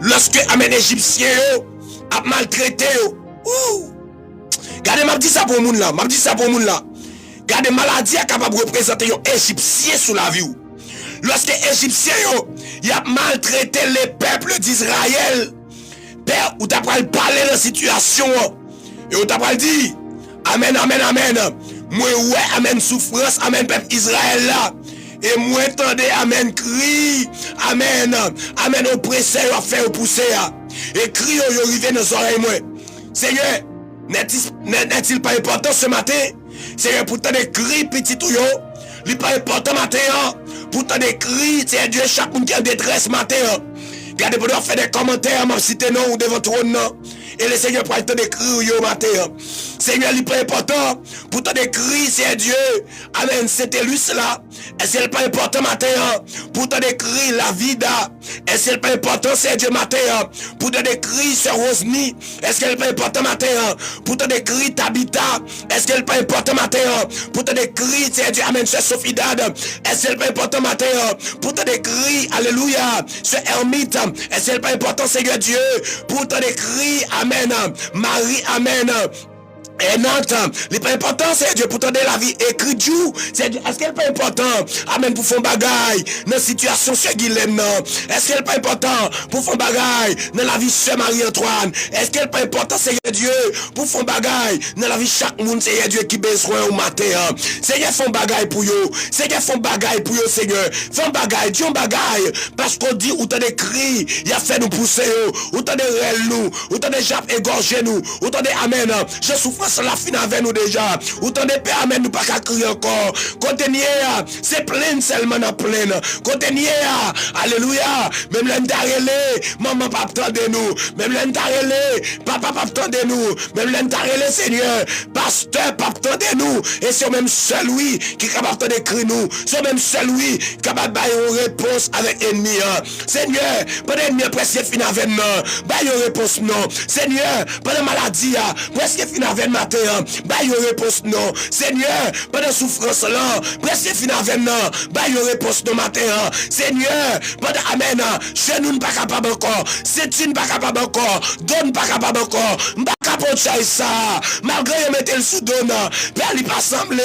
lorsque Amen Égyptien a maltraité. Regardez, m'a dit ça pour le monde là. M'a dit ça pour le monde là. Regardez, maladie est capable de représenter un Égyptien sous la vie. Lorsque les Égyptiens ils ont maltraité les peuples d'Israël, Père, ou t'as pas parler de la situation, et ou t'as pas dit, Amen, Amen, Amen. Moi, ouais, Amen, souffrance, Amen, peuple Israël là. Et moi, entendez, Amen, cri, Amen, Amen, oppresseur, fait pousser. Et cri, yo, arrivé dans les oreilles, moi. Seigneur, n'est-il pas important ce matin? Seigneur, pour t'en cri, petit ou yo, il pas important matin, pour t'en cri, c'est Dieu, chaque monde qui est en détresse matin. Regardez, pour faire des commentaires, m'a cité non ou devant trône, non. Et le Seigneur prend le temps d'écrire au matin. Seigneur, il est pas important. Pour t'en écrire, c'est Dieu. Amen. C'était lui cela. Et c'est pas important matin. Pour t'en écrire la vie d'A. Et c'est pas important, c'est Dieu matin. Pour t'en écrire, c'est Rosny. Est-ce qu'elle est pas important matin? Pour t'en écrire, Tabitha. Est-ce qu'elle est pas important matin? Pour t'en écrire, c'est Dieu. Amen. C'est Sophie Dad. Est-ce qu'elle est pas important matin? Pour t'en écrire, alléluia. C'est Hermite. Est-ce qu'elle est pas important, Seigneur Dieu? Pour t'en écrire, Amen. Marie, Amen. Et Nantes, n'est pas important, c'est Dieu pour tendre la vie. Écrit Dieu, c'est Dieu. Est-ce qu'elle n'est pas important? Amen, pour faire bagaille dans la situation sur Guylaine, non? Est-ce qu'elle n'est pas important pour faire bagaille dans la vie sur Marie-Antoine? Est-ce qu'elle n'est pas important, c'est Dieu, pour faire bagaille dans la vie chaque monde, c'est Dieu qui besoin au matin? Seigneur, font bagaille pour eux. Seigneur, font bagaille pour eux, Seigneur. Font bagaille, Dieu bagaille. Parce qu'on dit, ou t'as des cris, il a fait nous pousser, ou t'as des rêles nous, ou t'as des jappes égorgés nous, ou t'as des amen. Je souffre la fin avec nous déjà. Autant de paix, amen, nous pas qu'à crier encore. Contenier, c'est plein seulement dans plein. Contenier, alléluia. Même l'entarélé, maman pas attendre nous. Même l'entarélé, papa pas attendre nous. Même l'entarélé, Seigneur, pasteur pas attendre nous. Et c'est même seul lui qui est capable de crier nous. C'est même seul lui qui est capable de une réponse avec l'ennemi. Seigneur, pas d'ennemi presque fin avec nous. Bah une réponse non. Seigneur, pas de maladie, presque fin avec matin, bah yo réponse non. Seigneur, pendant souffrance là, presque fin avec non, bah yo réponse non matin. Seigneur, pendant amen, je nous pas capable encore, c'est une pas capable encore, donne pas capable encore, pas capable de ça. Malgré mettre le sous donne, père il pas semblé,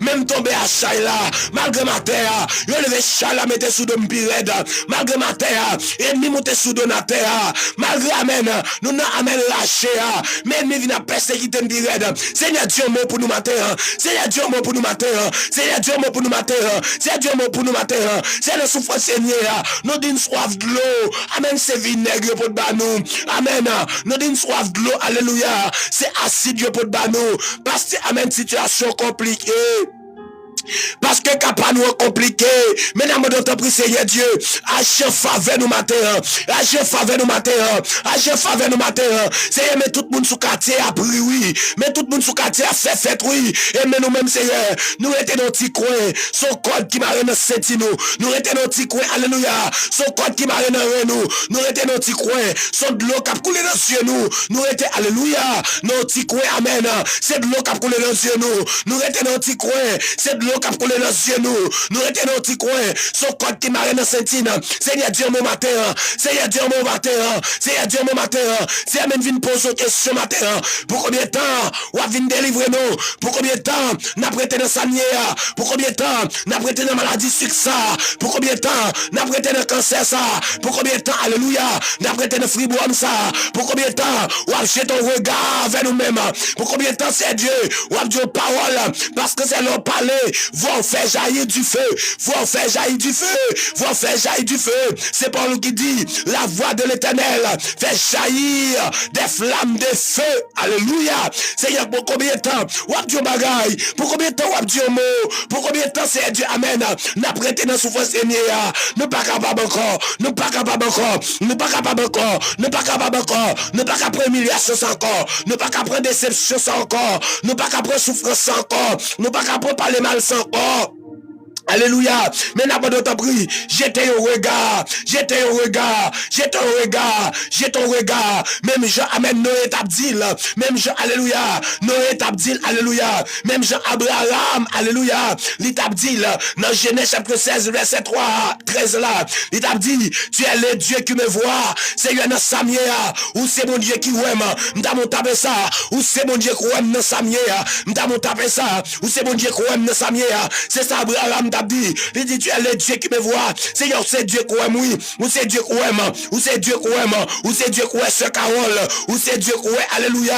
même tomber à chai là, malgré ma terre, yo lever chai là mettre sous donne pirède, malgré ma terre, ennemi monter sous donne à terre, malgré amen, nous n'a amen lâché, mais ennemi vient persécuter Seigneur Dieu mot pour nous matin. Seigneur Dieu mot pour nous matin. Seigneur Dieu mot pour nous matin. Seigneur Dieu mot pour nous matin. C'est le souffrance Seigneur. Nous d'une soif de l'eau. Amen. C'est vinaigre pour nous. Amen. Nous d'une soif de l'eau. Alléluia. C'est acide pour nous. Parce que amen situation compliquée. Parce que capable nous compliqué. Mesdames, d'autres prix, Seigneur Dieu. Agez faveur nous matin. Agez faveur nous matin. Agez faveur nous matin. Seigneur, mais tout le monde sous quartier a pris, oui. Mais tout le monde sous quartier a fait fête, oui. Et mais nous-mêmes, Seigneur, nous étions dans petit coin. Son code qui m'a dans senti nous. Nous étions dans petit coin. Alléluia. Son code qui m'a dans nous. Nous étions dans petit coin. Son de l'eau qui a coulé dans cieux nous. Nous étions, alléluia. Dans petit coin. Amen. C'est de l'eau qui a coulé dans cieux nous. Nous étions dans petit coin. C'est de l'eau qui a coulé dans cieux nous. Nous étions dans petit coin. Son code qui m'a dans senti. Seigneur Dieu, mon matin. Seigneur Dieu, mon matin. Seigneur Dieu, mon matin. Seigneur, même vient poser une question matin. Pour combien de temps ou à venir délivrer nous? Pour combien de temps n'a prêté dans sa nière? Pour combien de temps n'a prêté dans maladie sucre ça? Pour combien de temps n'a prêté dans cancer ça? Pour combien de temps, alléluia, n'a prêté dans fribourne ça? Pour combien de temps ou à jeter ton regard vers nous-mêmes? Pour combien de temps c'est Dieu ou à dire parole? Parce que c'est leur parler, vont faire jaillir du feu, vont faire jaillir du feu, vont faire jaillir du feu. C'est Paul qui dit, la voix de l'Éternel fait jaillir des flammes de feu. Alléluia. Seigneur, pour combien de temps ou à dire bagaille? Pour combien de temps ou à dire mot? Pour combien de temps c'est Dieu? Amen. N'a prêté dans souffrance Seigneur. Nous pas capable encore. Nous pas capable encore. Nous pas capable encore. Nous pas capable encore. Nous pas capable humiliation encore. Nous pas capable déception encore. Nous pas capable souffrance encore. Nous pas capable parler mal sans encore. Alléluia. Mais n'a pas d'autre prix. Jetez au regard. Jetez au regard. Jetez au regard. Jetez au regard. Même Jean, amen, Noé t'abdil. Même Jean, alléluia. Noé t'abdil, alléluia. Même Jean Abraham, alléluia. Il t'abdil. Dans Genèse chapitre 16, verset 3, 13 là. Il t'abdil, tu es le Dieu qui me voit. Seigneur, dans Samia. Ou c'est mon Dieu qui ouaime. M'ta mon tapé ça. Ou c'est mon Dieu qui ouaime dans Samia. M'ta mon tapé ça. Ou c'est mon Dieu qui ouaime dans Samia. C'est ça, Abraham t'a dit. Il dit, tu es le Dieu qui me voit. Seigneur, c'est Dieu qui ouaime, oui. Ou c'est Dieu qui ouaime. Ou c'est Dieu qui ouaime. Ou c'est Dieu qui ouaime ce Carole. Ou c'est Dieu qui ouaime, alléluia.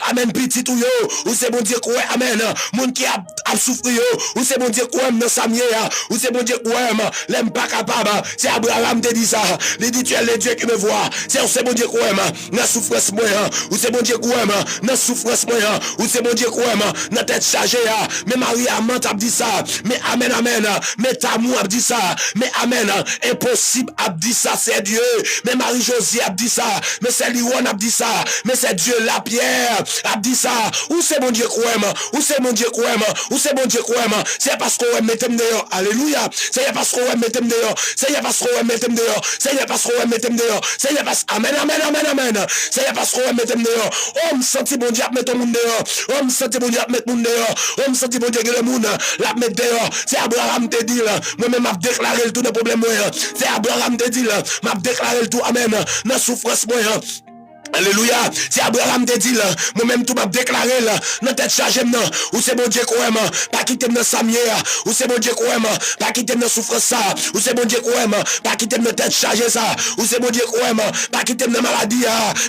Amen, petit ou yo. Ou c'est mon Dieu qui ouaime, amen. Moun qui a souffert yo. Ou c'est mon Dieu qui ouaime dans Samia. Ou c'est mon Dieu qui ouaime. L'aime pas capable. C'est Abraham te dit ça. Il dit, tu es le Dieu qui me voit. C'est mon Dieu qui ouaime. Dans souffrance moyen. Ou c'est mon Dieu qui ouaime. Dans souffrance moyen. Ou c'est mon Dieu qui ouaime. Dans tête chargée. Mais Marie Amant a dit ça. Mais amen, amen. Mais Tamou a dit ça. Mais amen. Impossible a dit ça, c'est Dieu. Mais Marie-Josie a dit ça. Mais c'est Liron a dit ça. Mais c'est Dieu la Pierre a dit ça. Où c'est mon Dieu qui aime? Où c'est mon Dieu qui aime? Où c'est mon Dieu qui aime? C'est parce qu'on aime mettre dehors. Alléluia. C'est parce qu'on aime mettre dehors. C'est parce qu'on aime mettre dehors. C'est parce qu'on aime mettre dehors. C'est parce amen, amen, amen, amen. C'est parce qu'on aime mettre dehors. On me sentit mon Dieu à mettre mon dehors. On me sentit mon Dieu à mettre mon dehors. On me sentit mon Dieu que le monde la mettre dehors. C'est Abraham te dit là. Moi-même m'a déclaré le tout de problème moi. C'est Abraham te dit là. M'a déclaré le tout. Amen. Dans souffrance moi. Alléluia. Si Abraham te dit là, moi-même tout m'a déclaré là, dans tête chargée non, ou c'est bon Dieu qu'on aime, pas quitter dans Samia, ou c'est bon Dieu qu'on aime, pas quitter dans souffrance ça, ou c'est bon Dieu qu'on aime, pas quitter dans tête chargée ça, ou c'est bon Dieu qu'on aime, pas quitter dans maladie,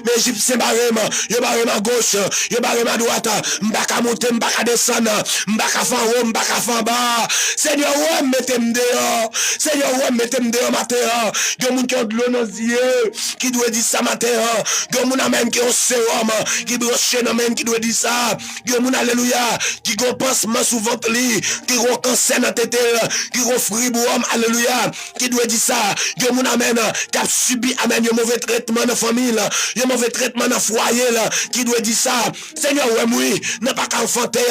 mais Égyptien barème, yo barème à gauche, yo barème à droite, m'baka monter, m'baka descendre, m'baka faire haut, m'baka faire bas. Seigneur, ouais, mettez-moi dehors. Seigneur, ouais, mettez-moi dehors matin. Yo moun qui ont de l'eau dans les yeux, qui doit dire ça matin. Moun amen qui ont sérum, qui broche amen qui doit dire ça. Yo moun alléluia, qui gon pansement sous ventre li, qui gon cancer dans tête, qui gon friboum alléluia, qui doit dire ça. Yo moun amen qui a subi amen yo mauvais traitement dans famille, yo mauvais traitement dans foyer là, qui doit dire ça. Seigneur ouais oui, n'a pas qu'à enfanter.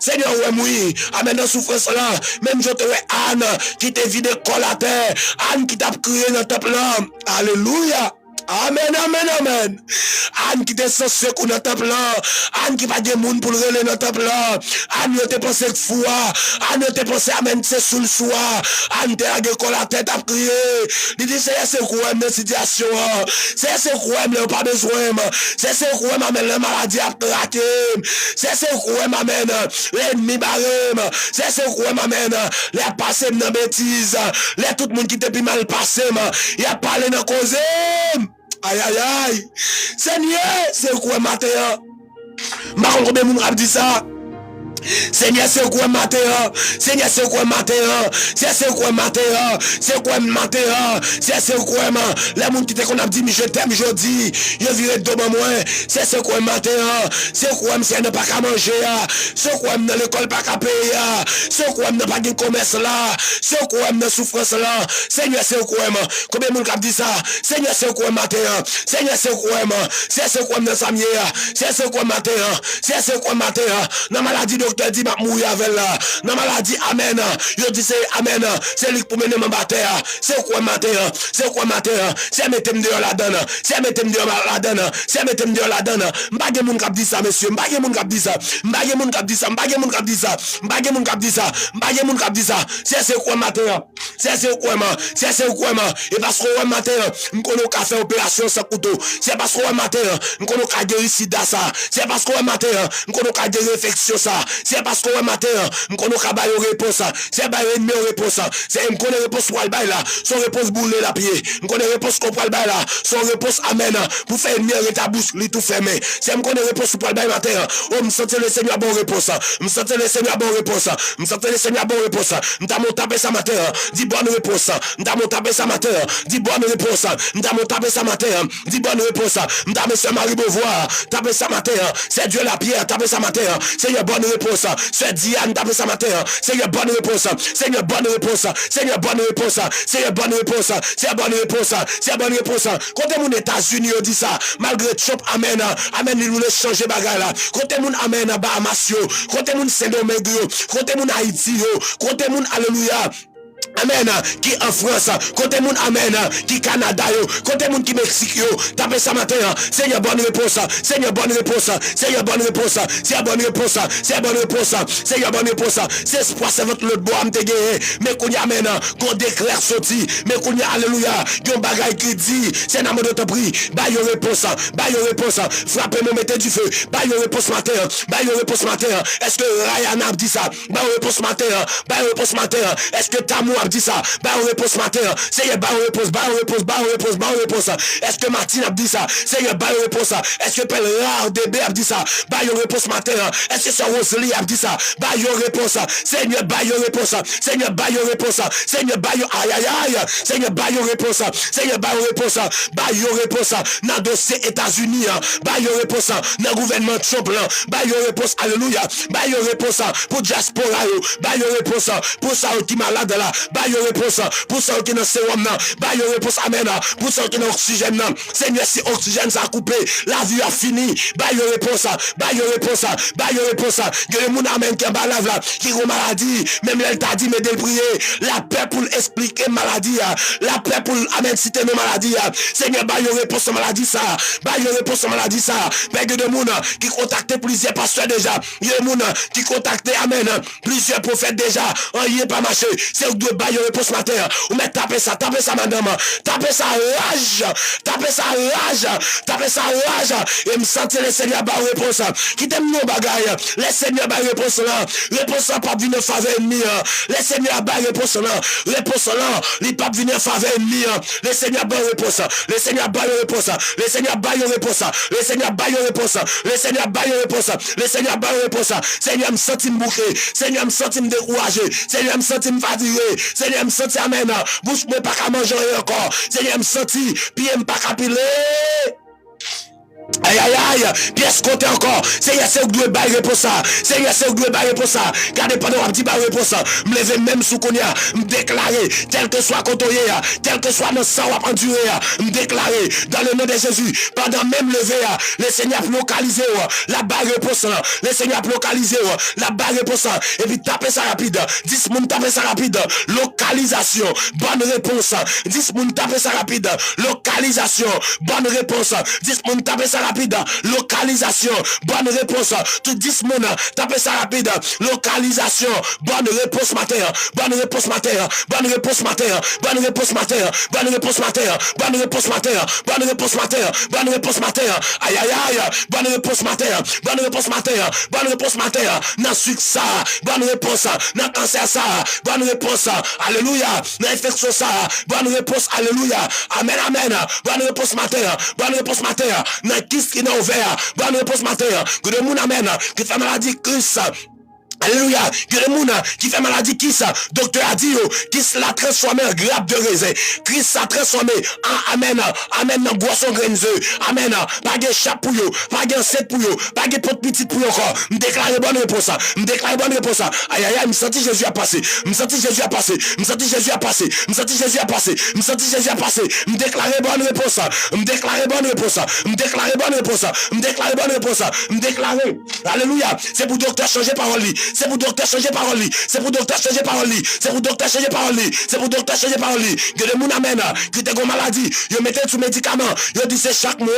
Seigneur ouais oui, amen dans souffrance là, même je te vois Anne qui te vide col à terre, Anne qui t'a crié dans temple là. Alléluia. Amen, amen, amen. Anne qui te censé qu'on a temple là. Anne qui va des moun pour le relais dans temple là. Anne te pensé que fou. Anne te pensé amen c'est sous le soir. Anne te a gué la tête à crier. Il dit c'est quoi dans situation. C'est quoi le pas besoin. C'est quoi amen la maladie à traquer. C'est quoi amen l'ennemi barème. C'est quoi amen les passé dans bêtise. Les tout le monde qui te pi mal passé. Il a parlé dans cause. Aïe aïe aïe. Seigneur, c'est quoi matin? Ma combien moun rap dit ça? Seigneur, c'est quoi matin? Seigneur, c'est quoi matin? C'est quoi matin? C'est quoi matin? C'est quoi les moun qui te qu'on a dit mais je t'aime jodi. Je viré devant moi. C'est quoi matin? C'est quoi si n'a pas qu'à manger? C'est quoi dans l'école pas qu'à payer? C'est quoi n'a pas de commerce là? C'est quoi dans souffrance là? Seigneur, c'est quoi? Combien moun qui dit ça? Seigneur, c'est quoi matin? Seigneur, c'est quoi? C'est quoi dans Samia? C'est quoi matin? C'est quoi matin? Dans maladie docteur dit m'a mourir avec là. Dans maladie amen. Yo dit c'est amen. C'est lui pour mener mon bataille. C'est quoi matin? C'est quoi matin? C'est mettre dehors la donne. C'est mettre dehors la donne. C'est mettre dehors la donne. M'bagé moun k'ap dit ça monsieur. M'bagé moun k'ap dit ça. M'bagé moun k'ap dit ça. M'bagé moun k'ap dit ça. M'bagé moun k'ap dit ça. M'bagé moun k'ap dit ça. C'est quoi matin? C'est quoi man? C'est quoi man? Et parce que matin m'kono ka faire opération sans couteau. C'est parce que matin m'kono ka guérir sida ça. C'est parce que matin m'kono ka guérir infection ça. C'est parce que matin m'kono ka bailler réponse. C'est bailler une réponse. C'est m'kono réponse pour le bail là. Son réponse bouler la pied. M'kono réponse qu'on le bail là. Son réponse amen pour faire une mieux ta bouche li tout fermé. C'est m'kono réponse pour le bail matin. Oh me sentir le Seigneur bon réponse. Me sentir le Seigneur bon réponse. Me sentir le Seigneur bon réponse. M'ta mon taper ça matin. Dis bonne réponse. M'ta mon taper ça matin. Dis bonne réponse. M'ta mon taper ça matin. Dis bonne réponse. M'ta monsieur Marie Beauvoir. Taper ça matin. C'est Dieu la pierre. Taper ça matin. C'est une bonne réponse. C'est Diane. Taper ça matin. C'est une bonne réponse. C'est une bonne réponse. C'est une bonne réponse. C'est une bonne réponse. C'est une bonne réponse. C'est une bonne réponse. Quand mon États-Unis dit ça, malgré Trump, amen. Amen, il voulait changer bagarre là. Quand mon amen Bahamas, quand mon Saint-Domingue, quand mon Haïti, quand mon alléluia. Amen, qui en France, côté moun, amen, qui Canada, côté moun qui Mexique, tapez ça matin, Seigneur, bonne réponse, Seigneur, bonne réponse, Seigneur, bonne réponse, Seigneur, bonne réponse, Seigneur, bonne réponse, Seigneur, bonne réponse, c'est espoir, c'est votre l'autre bois, m'te gagné, mais qu'on y amène, qu'on déclare sorti, mais qu'on y alléluia, qu'on bagaille qui dit, c'est un amour de ton prix, bah yon réponse, frappez-moi, mettez du feu, bah yon réponse matin, est-ce que Ryan a dit ça, bah yon réponse matin, est-ce que Tamou a dit ça, bah on réponse matin, Seigneur, bah on réponse, est-ce que Martine a dit ça, Seigneur, bah on réponse, est-ce que Pelle Rare DB a dit ça, bah on réponse matin, est-ce que Sœur Rosalie a dit ça, bah on réponse, Seigneur, bah on réponse, Seigneur, bah on réponse, Seigneur, bah on aïe aïe aïe, Seigneur, bah on réponse, Seigneur, bah on réponse, bah on réponse, dans dossier États-Unis, bah on réponse, dans gouvernement Trump, bah on réponse, alléluia, bah on réponse, pour diaspora, bah on réponse, pour ça qui malade là, bah yon réponse, pour ceux qui n'ont sérum nan, bah yon réponse, amen, pour ceux qui n'ont oxygène nan, Seigneur, si oxygène ça a coupé, la vie a fini, bah yon réponse, que le monde amen qui a balave là, qui a maladie, même elle t'a dit, mais de prier, la paix pour expliquer maladie, la paix pour amen citer nos maladies, Seigneur, bah yon réponse maladie ça, bah yon réponse maladie ça, bah que de monde qui contactait plusieurs pasteurs déjà, il y a des monde qui contactait, amen, plusieurs prophètes déjà, il est pas marché, c'est où doit bailler réponse matin, ou mais tapez ça madame, tapez ça rage, et me sentir le Seigneur ba réponse, qui t'aime non bagaille, le Seigneur ba réponse là, réponse là pas venir faveur ennemi, le Seigneur ba réponse là, il pas venir faveur ennemi, le Seigneur ba réponse, le Seigneur ba réponse, le Seigneur ba réponse, le Seigneur ba réponse, le Seigneur ba réponse, le Seigneur ba réponse, Seigneur me sentir bouqué, Seigneur me sentir découragé, Seigneur me sentir fatigué, Seigneur me sentir amen, bouche me pas qu'à manger encore, Seigneur me sentir pied me pas qu'à piler. Aïe aïe aïe, pièce côté encore, Seigneur c'est où doit bailler pour ça, Seigneur c'est où doit bailler pour ça, gardez pendant un petit bailler pour ça, me lever même sous qu'on y a, me déclarer, tel que soit côtoyé, tel que soit nos sang ou enduré, me déclarer, dans le nom de Jésus, pendant même lever, le Seigneur pour localiser, la baille pour ça, le Seigneur pour localiser, la baille pour ça, et puis taper ça rapide, 10 moun taper ça rapide, localisation, bonne réponse, 10 moun taper ça rapide, localisation, bonne réponse, 10 moun taper ça rapide, localisation, bonne réponse, tout 10 moun, tapez ça rapide, localisation, bonne réponse matin, bonne réponse matin, bonne réponse matin, bonne réponse matin, bonne réponse matin, bonne réponse matin, bonne réponse matin, bonne réponse matin, aïe aïe aïe, bonne réponse matin, bonne réponse matin, bonne réponse matin, dans succès, bonne réponse, dans cancer ça, bonne réponse, alléluia, dans infection ça, bonne réponse, alléluia, amen, amen, bonne réponse matin, bonne réponse matin, dans kiss qui n'a ouvert, bonne réponse matin, que le monde amène, qui fait maladie, Christ. Alléluia, que le monde qui fait maladie, qui ça, docteur a dit, qui l'a transformé en grappe de raisin, Christ l'a transformé en amen, amen, dans boisson graineux, amen, pas de chape pour yo, pas de set pour yo, pas de pot petit pour yo encore, me déclarer bonne réponse, aïe aïe aïe, me senti Jésus a passé, me senti Jésus a passé, me senti Jésus a passé, me senti Jésus a passé, me senti Jésus a passé, me déclarer bonne réponse, me déclarer bonne réponse, me déclarer bonne réponse, me déclarer bonne réponse, me déclarer, alléluia, c'est pour docteur changer parole. C'est pour docteur changer parole. C'est pour docteur changer parole. C'est pour docteur changer parole. C'est pour docteur changer parole. Que le monde amène, qui te gon maladie, yo mettez sous médicament. Yo dit c'est chaque mois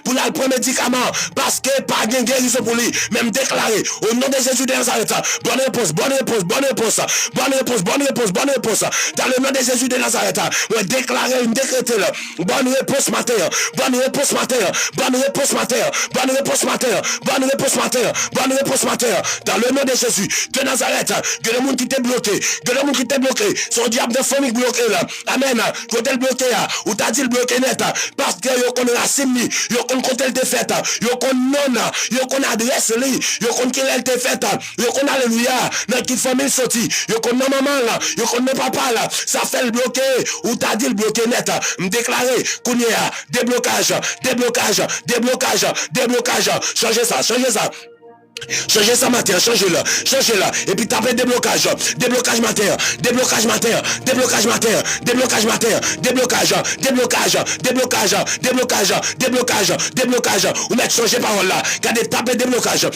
pour la prendre médicament parce que pas de guérison pour lui. Même déclaré au nom de Jésus de Nazareth. Bonne réponse, bonne réponse, bonne réponse. Bonne réponse, bonne réponse, bonne réponse. Dans le nom de Jésus de Nazareth. On déclarer, une décréter là. Bonne réponse matin. Bonne réponse matin. Bonne réponse matin. Bonne réponse matin. Bonne réponse matin. Bonne réponse matin. Dans le nom de Jésus de Nazareth, que le monde qui t'est bloqué, que le monde qui t'est bloqué, son diable de famille bloqué là, amen, côté le bloqué là, ou t'as dit le bloqué net, parce que yo connaît la simi, yo connaît côté le défaite, yo connaît non, yo connaît adresse li, yo connaît qui elle t'est faite, yo connaît alléluia, dans qui famille sorti, yo connaît maman là, yo connaît papa là, ça fait le bloqué, ou t'as dit le bloqué net, me déclarer, qu'on y a, déblocage, déblocage, déblocage, déblocage, changez ça, Changez ça matin, changez-le. Et puis tapez déblocage matin, déblocage matin, déblocage matin, déblocage matin, déblocage. Ou mettre changer parole là. Regardez, tapez déblocage.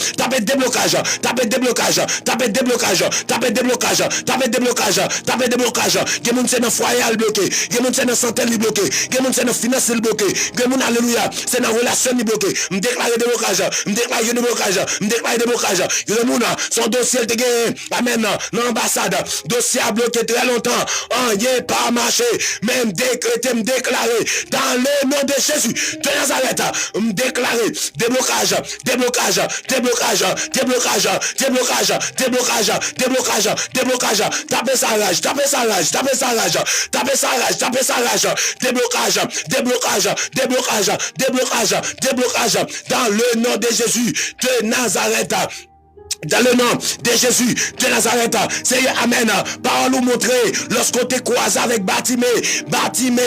Gen moun c'est dans foyer à bloqué, gen moun c'est dans santé li bloqué, gen moun c'est dans finance li bloqué, gen moun alléluia, c'est dans relation li bloqué. M'déclarer déblocage, m'déclarer déblocage. Le monde, son dossier te gagné, amen, dans l'ambassade, dossier a bloqué très longtemps, il n'est pas marché, même décrété, me déclaré, dans le nom de Jésus, de Nazareth, me déclaré, déblocage, tapez sa rage, déblocage, dans le nom de Jésus, de Nazareth. Dans le nom de Jésus de Nazareth, Seigneur, amen. Parole nous montrer, lorsqu'on t'est croisé avec Bartimée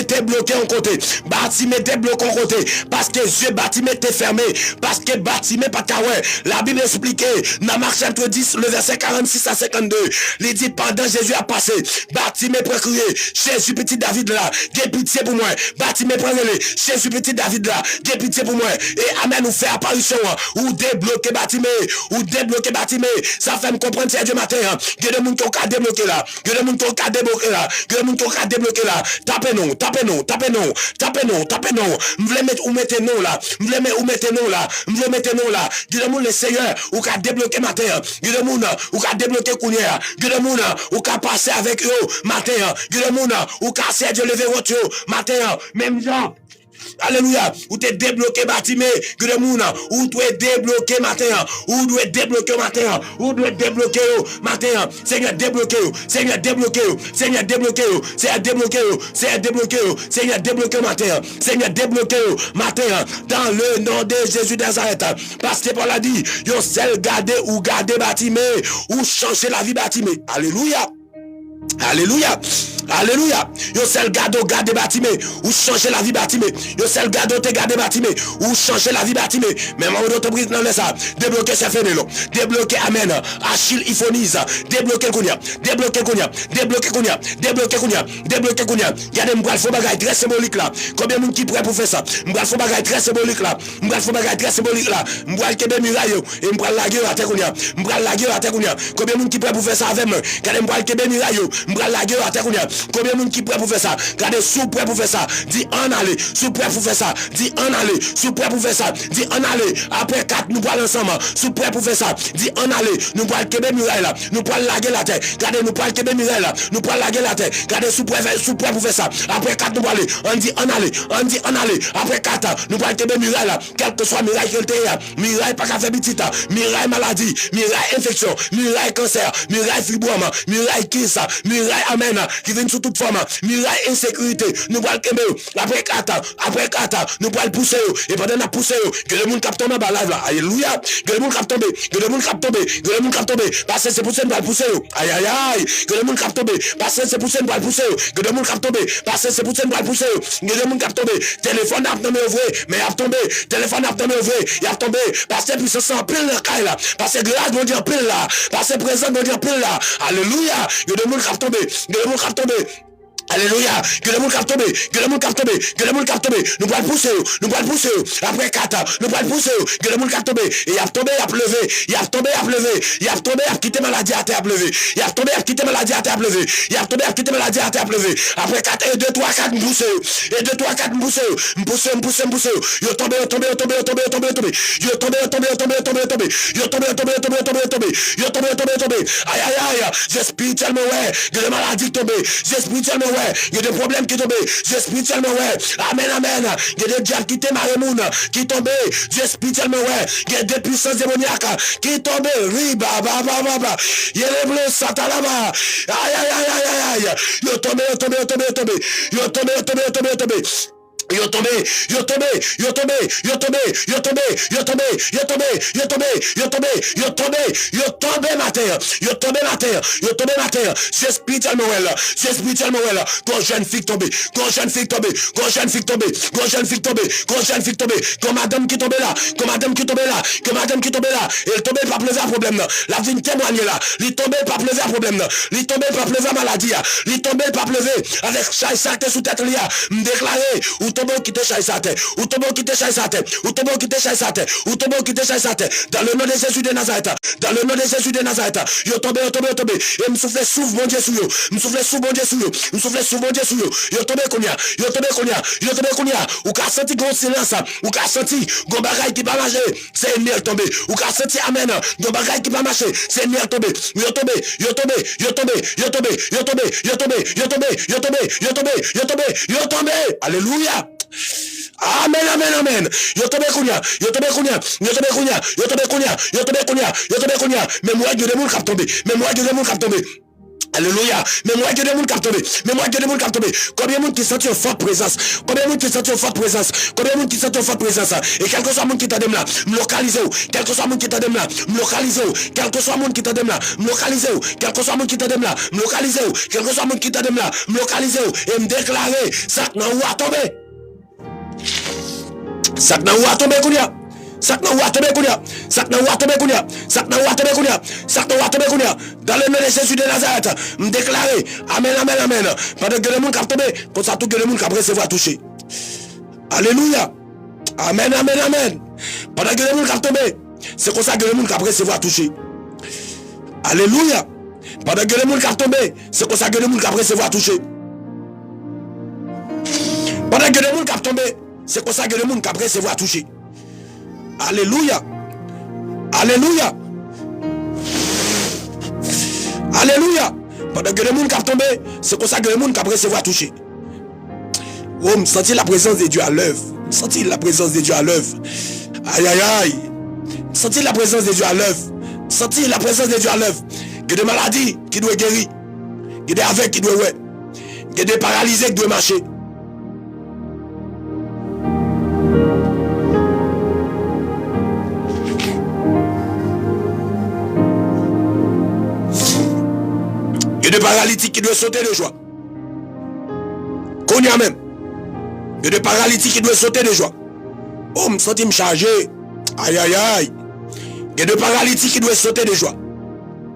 t'es bloqué en côté. Bartimée t'es bloqué en côté. Parce que Dieu Bartimée t'es fermé. Parce que Bartimée pas kawè. La Bible expliquait, dans Marc chapitre 10, le verset 46 à 52. Il dit, pendant Jésus a passé, Bartimée peut crier, Jésus petit David là, j'ai pitié pour moi. Bartimée peut crier, Jésus petit David là, j'ai pitié pour moi. Et amen, nous fait apparition, ou débloquer Bartimée, ça fait me comprendre c'est Dieu matin. Il y a des gens qui ont débloqué là. Tapez non. Je voulais mettre ou mettez non là. Il y a des gens le Seigneur ou qui a débloqué matin. Il y a des gens ou qui a débloqué Kounia. Il y a des gens ou qui a passé avec eux matin. Il y a des gens ou qui a essayé de lever votre matin. Même gens. Alléluia, ou t'es débloqué Bartimée, ou tu es débloqué matin, ou tu es débloqué matin, Seigneur débloqué matin, dans le nom de Jésus de Nazareth. Parce que Paul a dit, yo seul garder ou garder Bartimée, ou changer la vie Bartimée. Alléluia. Yo sel gado garde Bartimée ou changer la vie Bartimée. Yo sel gado te garde Bartimée ou changer la vie Bartimée. Mais maman d'entreprise dans ça. Débloquer ce phénomène. Débloquer amen. Achille Iphonise. Débloquer Kounia. Regardez m'bral fo bagay très symbolique là. Combien moun qui prêt pour faire ça? M'bral fo bagay très symbolique là. M'bral kebe muraille et m'bral laguer à terre Kounia. Combien moun qui prêt pour faire ça avec moi? Regardez m'bral kebe muraille. M'bral laguer à terre Kounia. Combien moun qui prêt pour faire ça? Regardez sous prêt pour faire ça. Dis en aller. Sous prêt pour faire ça. Dis en aller. Après 4 nous parlons ensemble. Sous prêt pour faire ça. Dis en aller. Nous parlons kebe muraille là. Nous parlons laguer la terre. Regardez nous parlons kebe muraille là. Nous parlons laguer la terre. Regardez sous prêt pour faire ça. Après 4 nous parlons. On dit en aller. Après 4 nous parlons kebe muraille là. Quel que soit muraille qu'elle te muraille pas qu'à faire petit. Muraille maladie. Muraille infection. Muraille cancer. Muraille fibrome. Muraille kiss. Muraille amen. Qui vient sous toute forme. Muraille insécurité. Nous parlons kebe. Après 4 nous parlons pousser. Et pendant la pousser, que le monde capte tomber dans la live là. Alléluia. Que le monde capte tomber. Parce que c'est pour ça que nous allons pousser. Aïe. Que le monde capte tomber. Parce que c'est pour ça que nous allons pousser. Que le monde capte tomber. Parce que c'est pour ça que nous allons pousser. Que le monde capte tomber. Téléphone a tombé vrai. Mais il a tombé. Téléphone a tombé vrai. Il a tombé. Parce que puissance en pile là. Parce que grâce doit dire pile là. Parce que présent doit dire pile là. Alléluia. Que le monde capte tomber. Alléluia, que le monde capte tomber. Nous allons pousser. Après 4, nous allons pousser. Que le monde capte tomber. Et il a tombé, il a pleuvé. Il a tombé, il a quitté maladie à terre pleuvé. Après 4, 1, 2, 3, 4, nous poussons. Nous poussons. Yo tombé. Aïe. J'ai spirituellement ouais. Que les maladies tombées. J'ai spirituellement ouais. Il y a des problèmes qui tombent. Dieu spirituellement ouais. Amen. Il y a des diables qui tombent. Qui tombent. Dieu spirituellement ouais. Il y a des puissances démoniaques qui tombent. Riba. Il y a les bleus satan là-bas. Aïe. Yo tombé. Yo tombé, yo tombé, yo tombé, yo tombé, yo tombé, yo tombé, yo tombé, yo tombé, yo tombé, yo tombé, yo tombé ma terre, yo tombé ma terre, yo tombé ma terre. C'est spirituellement là, c'est spirituellement là. Quand jeune fille tombée, quand jeune fille tombée, quand jeune fille tombée, quand jeune fille tombée, quand jeune fille tombée, quand madame qui tombait là, quand madame qui tombait là, que madame qui tombait là, elle tombait pas pleurer à problème là. La vie témoigner là, il tombait pas pleurer à problème là, il tombait pas pleurer à maladie là, il tombait pas pleurer avec chaque sac sous tête là, me déclarer ou tomber qui te chasse sa tête, ou tomber qui te chasse sa tête, ou tomber qui te chasse sa tête, ou tomber qui te chasse sa tête, dans le nom de Jésus de Nazareth, dans le nom de Jésus de Nazareth, yo tombé, yo tombé, yo tombé, et me souffle souffle mon Dieu sur yo, me souffle souffle mon Dieu sur yo, me souffle souffle mon Dieu sur yo, yo tombé konya, yo tombé konya, yo tombé konya, ou ka senti gon silence, ou ka senti gon bagay qui pas marcher, c'est une tombé, ou ka senti amen, gon bagay qui pas marcher, c'est une tombé, yo tombé, yo tombé, yo tombé, yo tombé, yo tombé, yo tombé, yo tombé, yo tombé, yo tombé, yo tombé, yo tombé, alléluia. Amen, amen, amen. Yo tombé kounya, yo tombé kounya, yo tombé kounya, yo tombé kounya, yo tombé kounya, yo tombé kounya. Mais moi, Dieu de moun kap tombé. Mais moi, Dieu de moun kap tombé. Alléluia. Mais moi, Dieu de moun kap tombé. Mais moi, Dieu de moun kap tombé. Combien de monde qui sent une forte présence? Combien de monde qui sent une forte présence? Combien de monde qui sent une forte présence? Et quel que soit le monde qui t'aime là, me localisez où? Quel que soit le monde qui t'aime là, me localisez où? Quel que soit le monde qui t'aime là, me localisez où? Quel que soit le monde qui t'aime là, me localisez où? Quel que soit le monde qui t'aime là, me localisez où? Et me déclarer, ça n'a pas tombé. Sak nan wa tombe kounya. Sak nan wa tombe kounya. Sak nan wa tombe kounya. Sak nan wa tombe kounya. Sak nan wa tombe kounya. Dans le nom de Jésus de Nazareth, me déclarer amen amen amen. Pendant que le monde cap tomber, comme ça tout que le monde cap recevoir toucher. Alléluia. Amen amen amen. Pendant que le monde cap tomber, c'est comme ça que le monde cap recevoir toucher. Alléluia. Pendant que le monde cap tomber, c'est comme ça que le monde cap recevoir toucher. Pendant que le monde cap tomber, c'est comme ça que le monde qui après se voit toucher. Alléluia. Alléluia. Alléluia. Pendant que le monde qui a tombé, c'est comme ça que le monde qui après se voit toucher. Oh, me sentir la présence de Dieu à l'œuvre. Me sentir la présence de Dieu à l'œuvre. Aïe aïe aïe. Me sentir la présence de Dieu à l'œuvre. Me sentir la présence de Dieu à l'œuvre. Il y a des maladies qui doivent guérir. Il y a des aveugles qui doivent ouais. Il y a des paralysés qui doivent marcher. Il y a des paralytiques qui doivent sauter de joie. Qu'on y a même. Il y a des paralytiques qui doivent sauter de joie. Oh, me sens me charger. Aïe aïe aïe. Il y a des paralytiques qui doivent sauter de joie.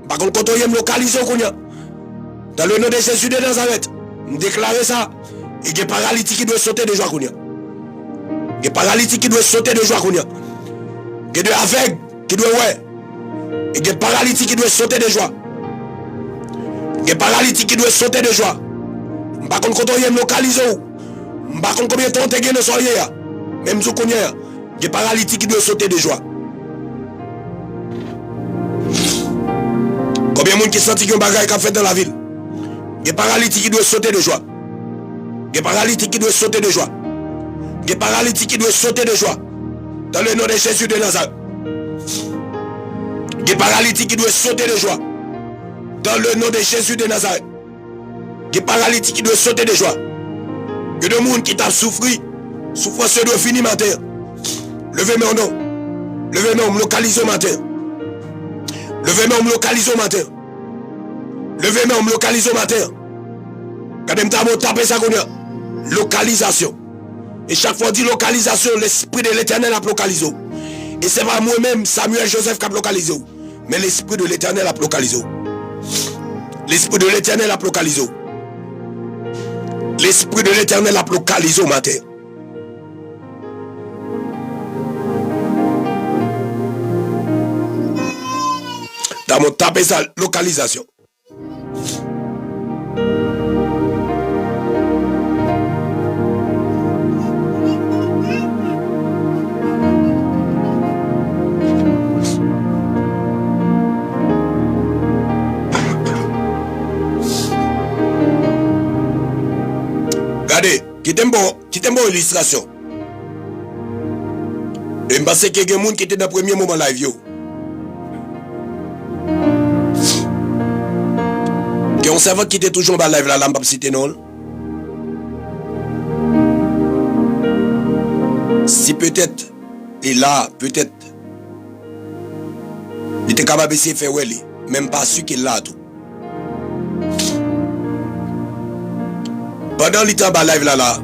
Par contre, quand on y a localisé, dans le nom de Jésus de Nazareth, me déclarer ça. Il y a des paralytiques qui doivent sauter de joie. Il y a des paralytiques qui doivent sauter de joie. Il y a des aveugles qui doivent ouais. Il y a des paralytiques qui doivent sauter de joie. Il y a des paralytiques qui doivent sauter de joie. Par contre, quand on y a localisé, par contre, combien de temps tu as gagné soirée, même si on connaît, il y a des paralytiques qui doivent sauter de joie. Combien de monde qui sentit qu'il y a un bagage qu'a fait dans la ville? Il y a des paralytiques qui doivent sauter de joie. Il y a des paralytiques qui doivent sauter de joie. Il y a des paralytiques qui doivent sauter de joie. Dans le nom de Jésus de Nazareth. Il y a des paralytiques qui doivent sauter de joie. Dans le nom de Jésus de Nazareth. Des paralytiques qui doivent sauter de joie. Que de monde qui t'a souffri. Souffrance doit finir matin. Levez-moi non. Levez-moi, on me localise au matin. Levez-moi, on me localise au matin. Levez-moi, on me localise au matin. Quand on tape ça, localisation. Et chaque fois on dit localisation, l'esprit de l'éternel a localisé. Et c'est pas moi-même, Samuel Joseph, qui a localisé. Mais l'esprit de l'éternel a localisé. L'esprit de l'éternel a localisé. L'esprit de l'éternel a localisé au matin. Dans mon tapé ça, localisation. Regardez, qui t'aime bon illustration. Et je pense qu'il y a des gens qui étaient dans le premier moment live. Et on savait qui était toujours dans live là, là, je ne sais pas si non. Si peut-être, et là, peut-être, il était capable de faire ouais, même pas sûr qu'il l'a tout. Pendant le temps, live là,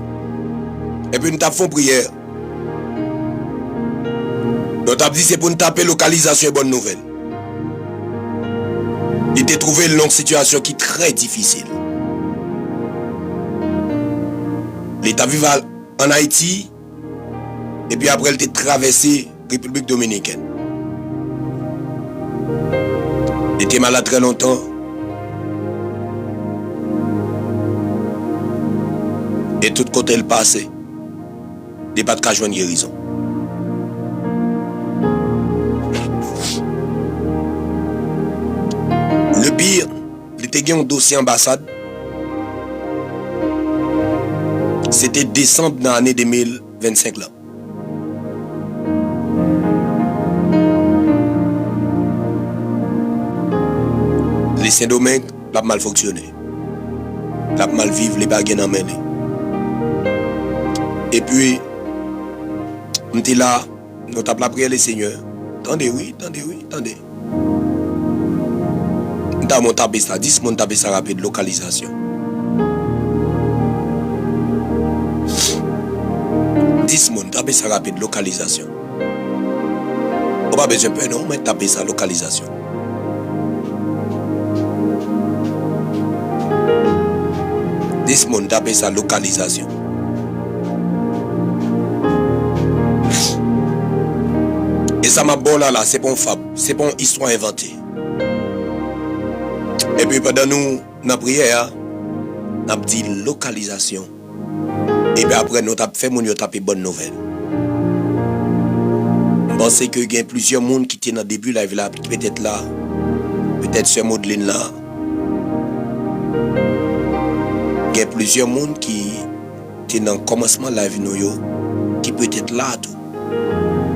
et puis nous avons fait prière. Nous avons dit c'est pour nous taper localisation et bonne nouvelle. Il était trouvé une longue situation qui est très difficile. L'État vivant en Haïti, et puis après, il était traversé République Dominicaine. Il était malade très longtemps. Et tout côté il passait. Il n'y a pas de cas de guérison. Le pire, il était gagné un dossier ambassade. C'était décembre dans l'année 2025 là. Les Saint-Domingue, la mal fonctionné. La mal vivre, les baguettes en mêlée. Et puis, on était là, nous avons la prière les seigneurs. Attendez, oui, attendez, oui, attendez. Nous avons tapé ça, 10 personnes tapé ça rapide, localisation. 10 personnes tapé ça rapide, localisation. On n'a pas besoin de non, mais tapé ça, localisation. This monde tape sa localisation. Et ça m'a bon là, c'est pas une fable, c'est pas une histoire inventée. Et puis pendant nous, dans la prière, nous avons dit localisation. Et puis après, nous avons fait mon taper bonne nouvelle. Je pense qu'il y a plusieurs monde qui étaient dans le début live là, peut-être là, peut-être sur Modeline là. Il y a plusieurs monde qui étaient dans le commencement de la vie qui peut être là tout.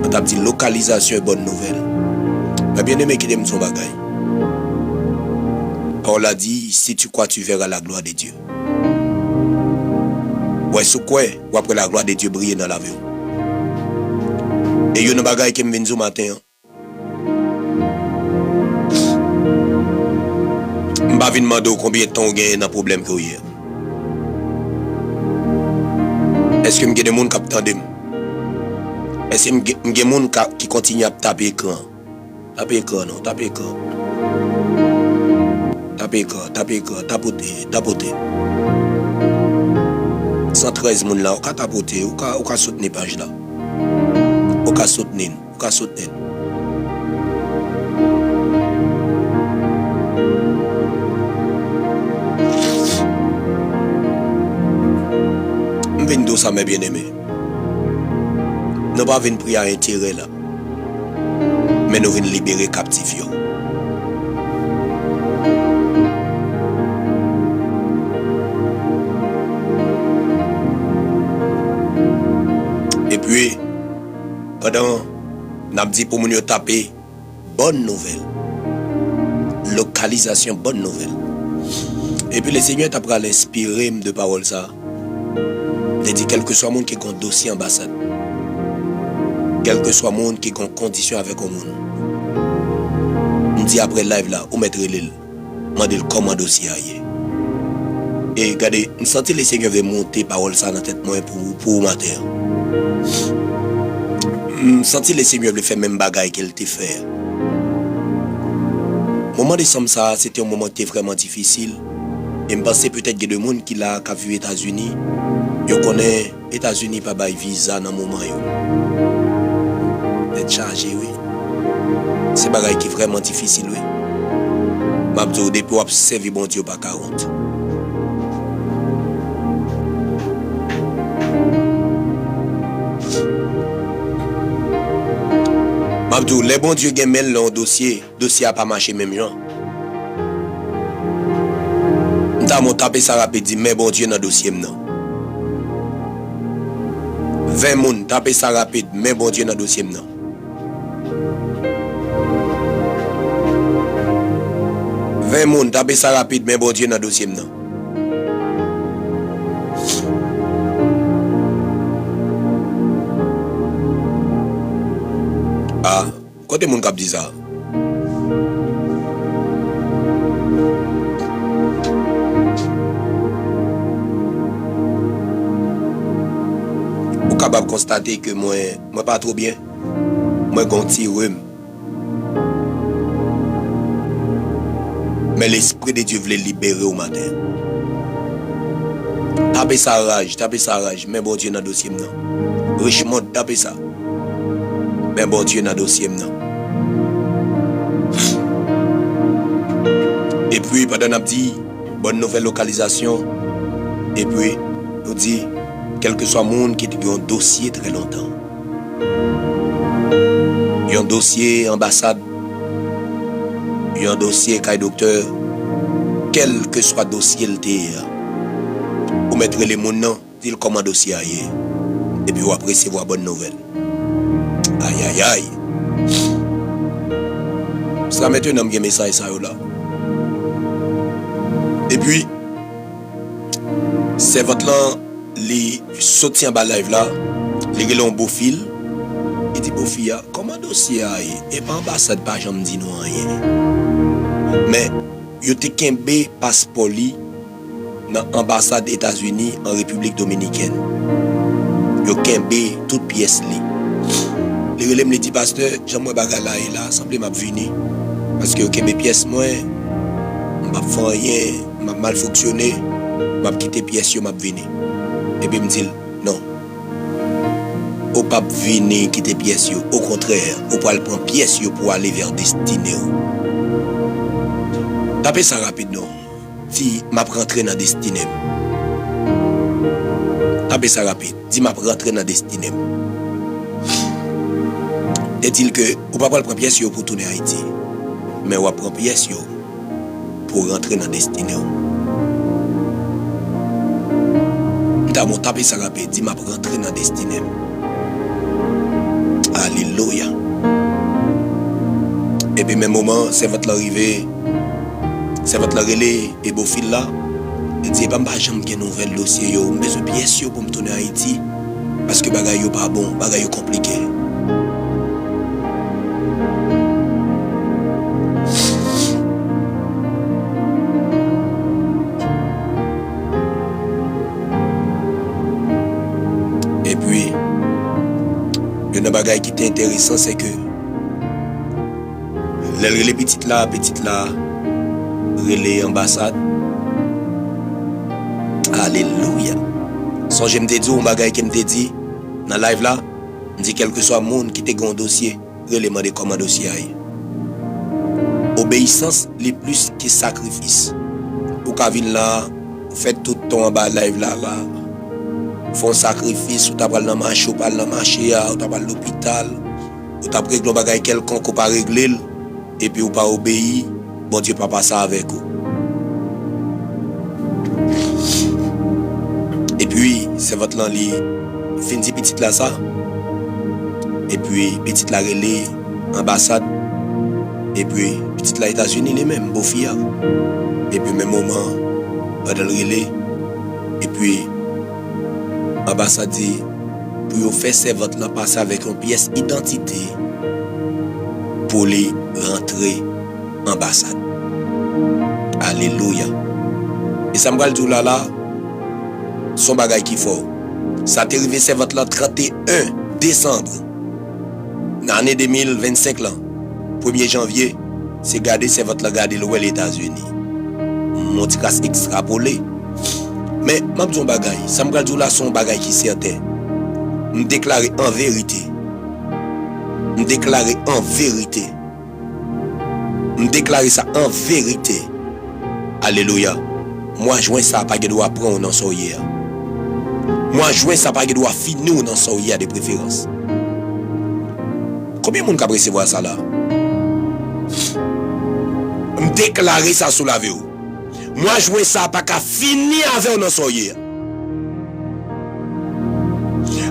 On a dit localisation et bonne nouvelle. Mais bien aimé qui aime son bagaille. On l'a dit, si tu crois, tu verras la gloire de Dieu. Ouais, sous quoi, ou après la gloire de Dieu briller dans la vie. Et il y a une bagaille qui me vient ce matin. Je ne vais pas demander combien de temps vous avez un problème que vous avez. Est-ce que je suis des gens qui attendent? Est-ce que je suis des gens qui continuent à taper l'écran? Taper l'écran, non, taper l'écran. Taper l'écran, taper l'écran, tapoter, tapoter. 113 personnes là, on peut tapoter, on peut soutenir la page là. On peut soutenir, on peut soutenir. Nous sommes bien aimés. Nous ne pas venir prier à intérêt là. Mais nous venons libérer captifs. Et puis, pendant, nous avons dit pour nous taper, bonne nouvelle. Localisation, bonne nouvelle. Et puis le Seigneur t'a pris l'inspirer de parole ça. Il dit quel que soit le monde qui a un dossier ambassade, quel que soit le monde qui a une condition avec le monde, on dit après live là, on mettre l'île, on dit comment dossier aille. Et regardez, on sentit le Seigneur veut monter parole ça dans la tête moi pour matin. On sentit le Seigneur veut faire même bagaille qu'elle te fait. Le moment de ça, c'était un moment qui était vraiment difficile. Et je pensais peut-être qu'il y a des gens qui ont vu les États-Unis. Je connais les États-Unis pas de visa dans le moment. D'être chargé, oui. C'est un qui est vraiment difficile, oui. Je dis au dépôt, observer bon Dieu pas 40. Je dis, les bons dieux qui mêlent dans le dossier n'a pas marché même genre. Je tapé ça rapide, dit, mais bon Dieu dans le dossier maintenant. 20 moun tapé ça rapide, mais bon Dieu dans le dossier maintenant. Moun tapé ça rapide, mais bon Dieu dans le dossier maintenant. Ah, côté moun kap dit ça. Ou capable constater que moi pas trop bien. Moi gonti rhume. Mais l'esprit de Dieu voulait libérer au matin. Tapez sa rage, mais bon Dieu dans dossier non. Richement tapez ça. Mais bon Dieu dans dossier non. Et puis pendant n'a dit bonne nouvelle localisation et puis nous dit quel que soit monde qui a un dossier très longtemps. Il y a un dossier ambassade, il y a un dossier caille docteur, quel que soit dossier le terre. Vous mettre les monde non, dit comment dossier aille. Et puis vous après recevoir bonne nouvelle. Aïe aïe aïe. Ça maintenant un message ça là. Et puis c'est votre là les sorti en bas live là, les gars ont beau fil. Il dit beau fille, comment dossier aille et pas ambassade pas jamais dit non rien. Mais yo te kembe passeport li dans l'ambassade États-Unis en République Dominicaine. Yo kembe toute pièce li. Les relève me dit pasteur, j'aimerais bagarre là et là, semble m'a venir parce que yo kembe pièce moi m'a fait rien, m'a mal fonctionné, m'a quitté pièce yo m'a venir. Et puis me dit non. Ou pas venir quitter pièce yo, au contraire, ou pas prendre pièce yo pour aller vers destinée. Tapez ça rapide non. Si m'a rentrer dans destinée. Tapez ça rapide. Dis m'a rentrer dans destinée. Est-il que ou pas prendre pièce yo pour tourner Haïti, mais ou prendre pièce yo pour rentrer dans destinée. M'ta tapez ça rapide. Dis m'a rentrer dans destinée. Alléluia. Et puis même moment, c'est votre arrivée. C'est votre relais et beau fil là. Et dit pas jamais gen nouvelle dossier yo, besoin pièce yo pour me tourner Haïti parce que bagay yo pas bon, bagay yo compliqué. Et puis un bagay qui est intéressant c'est que les petites là, relais ambassade. Alléluia. Son j'aime te dire un bagay qui me te dit dans live là, me dit quel que soit monde qui te gon dossier, relais demander comment dossier aille. Obéissance les plus que sacrifice. Ou ka vinn là, fait tout ton en bas live là. Font sacrifice ou t'as pas dans marché ou pas dans marché ou t'as pas l'hôpital ou t'as régler bagay quelconque ou pas régler et puis ou pas obéir, bon Dieu pas passer avec vous. Et puis c'est votre lan li fin di petite là ça et puis petite la relais ambassade et puis petite la États-Unis les mêmes beau fille et puis même moment dans le relais et puis ambassade dit pour faire servante là passer avec une pièce identité pour les rentrer ambassade. Alléluia. Et ça me va le dire là son bagay qui fort. Ça t'est arrivé servante là 31 décembre l'année 2025 là. 1er janvier, c'est garder servante là garder l'ouest les États-Unis. Mon petit casse extrapolé. Mais m'a dit un bagay, ça me va dire là son bagay qui certain. Me déclarer en vérité. Me déclarer en vérité. Me déclarer ça en vérité. Alléluia. Moi joint ça pas que doit prendre dans son hier. Moi joint ça pas que doit finir dans son hier de préférence. Combien de monde qui recevoir ça là? Me déclarer ça sous la vie. Moi joint ça pas qu'à finir avec dans son hier.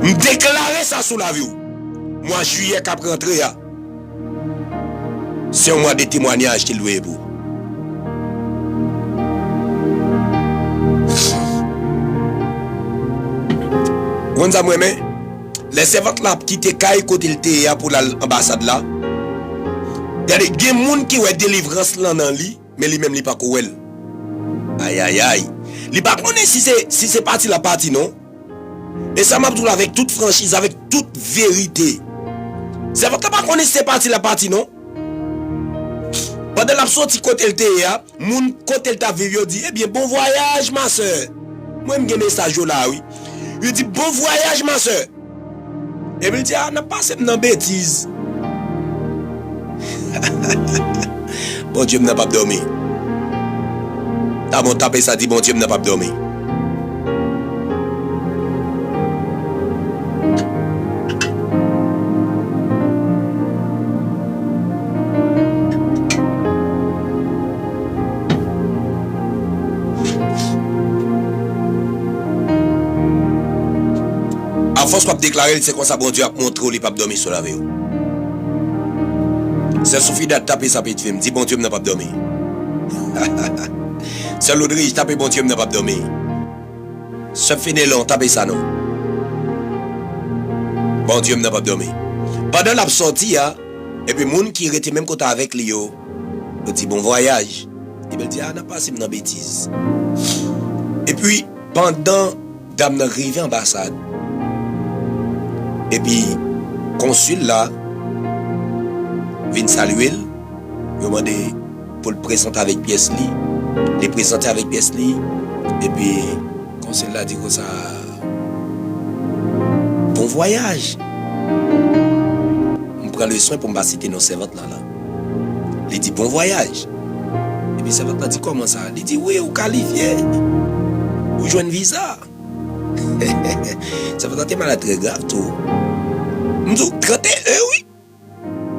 Me déclarer ça sous la vie. Moi juillet cap rentrer là. C'est un mois de témoignage qu'il doit pour. Vous avez les servantes là qui te caillent côté le pour l'ambassade là. Regardez, il y a des gens qui ont délivrance là dans lui, mais lui-même, il n'est pas cool. Aïe, aïe, aïe. Il pas connaît si c'est parti la partie, non? Et ça m'a dit avec toute franchise, avec toute vérité. C'est votre pas connaître si c'est parti la partie, non? Pendant la sortie côté le TEA, mon côté le ta vivio dit, eh bien, bon voyage, ma soeur. Moi, je me message là, oui. Il dit, bon voyage, ma soeur. Et puis il dit, ah, n'a pas cette bêtise. Bon Dieu, n'a pas dormi. T'as bon tapé ça, dit, bon Dieu, n'a pas dormi. À force de déclarer, c'est comme ça, bon Dieu a montré qu'il n'a pas dormi sur la vie. C'est suffit de taper sa petite fille, dit bon Dieu n'a pas dormi. C'est l'Audrey, tape bon Dieu n'a pas dormi. Ce Fénélon, tapez ça non. Bon Dieu n'a pas dormi. Pendant la sortie, et puis moun qui était même côté avec lui, il dit bon voyage. Il dit ah n'a pas une bêtise. Et puis pendant dame arrivé en ambassade. Et puis consul là vient saluer, il demande pour le présenter avec pièce li, les présenter avec pièce li. Et puis consul là dit comme ça bon voyage. On prend le soin pour me citer nos servantes là. Il dit bon voyage. Et puis servante là dit comment ça? Il dit oui, ou qualifié. Ou joindre visa. Ça va être mal très grave tout. Nous 31 oui.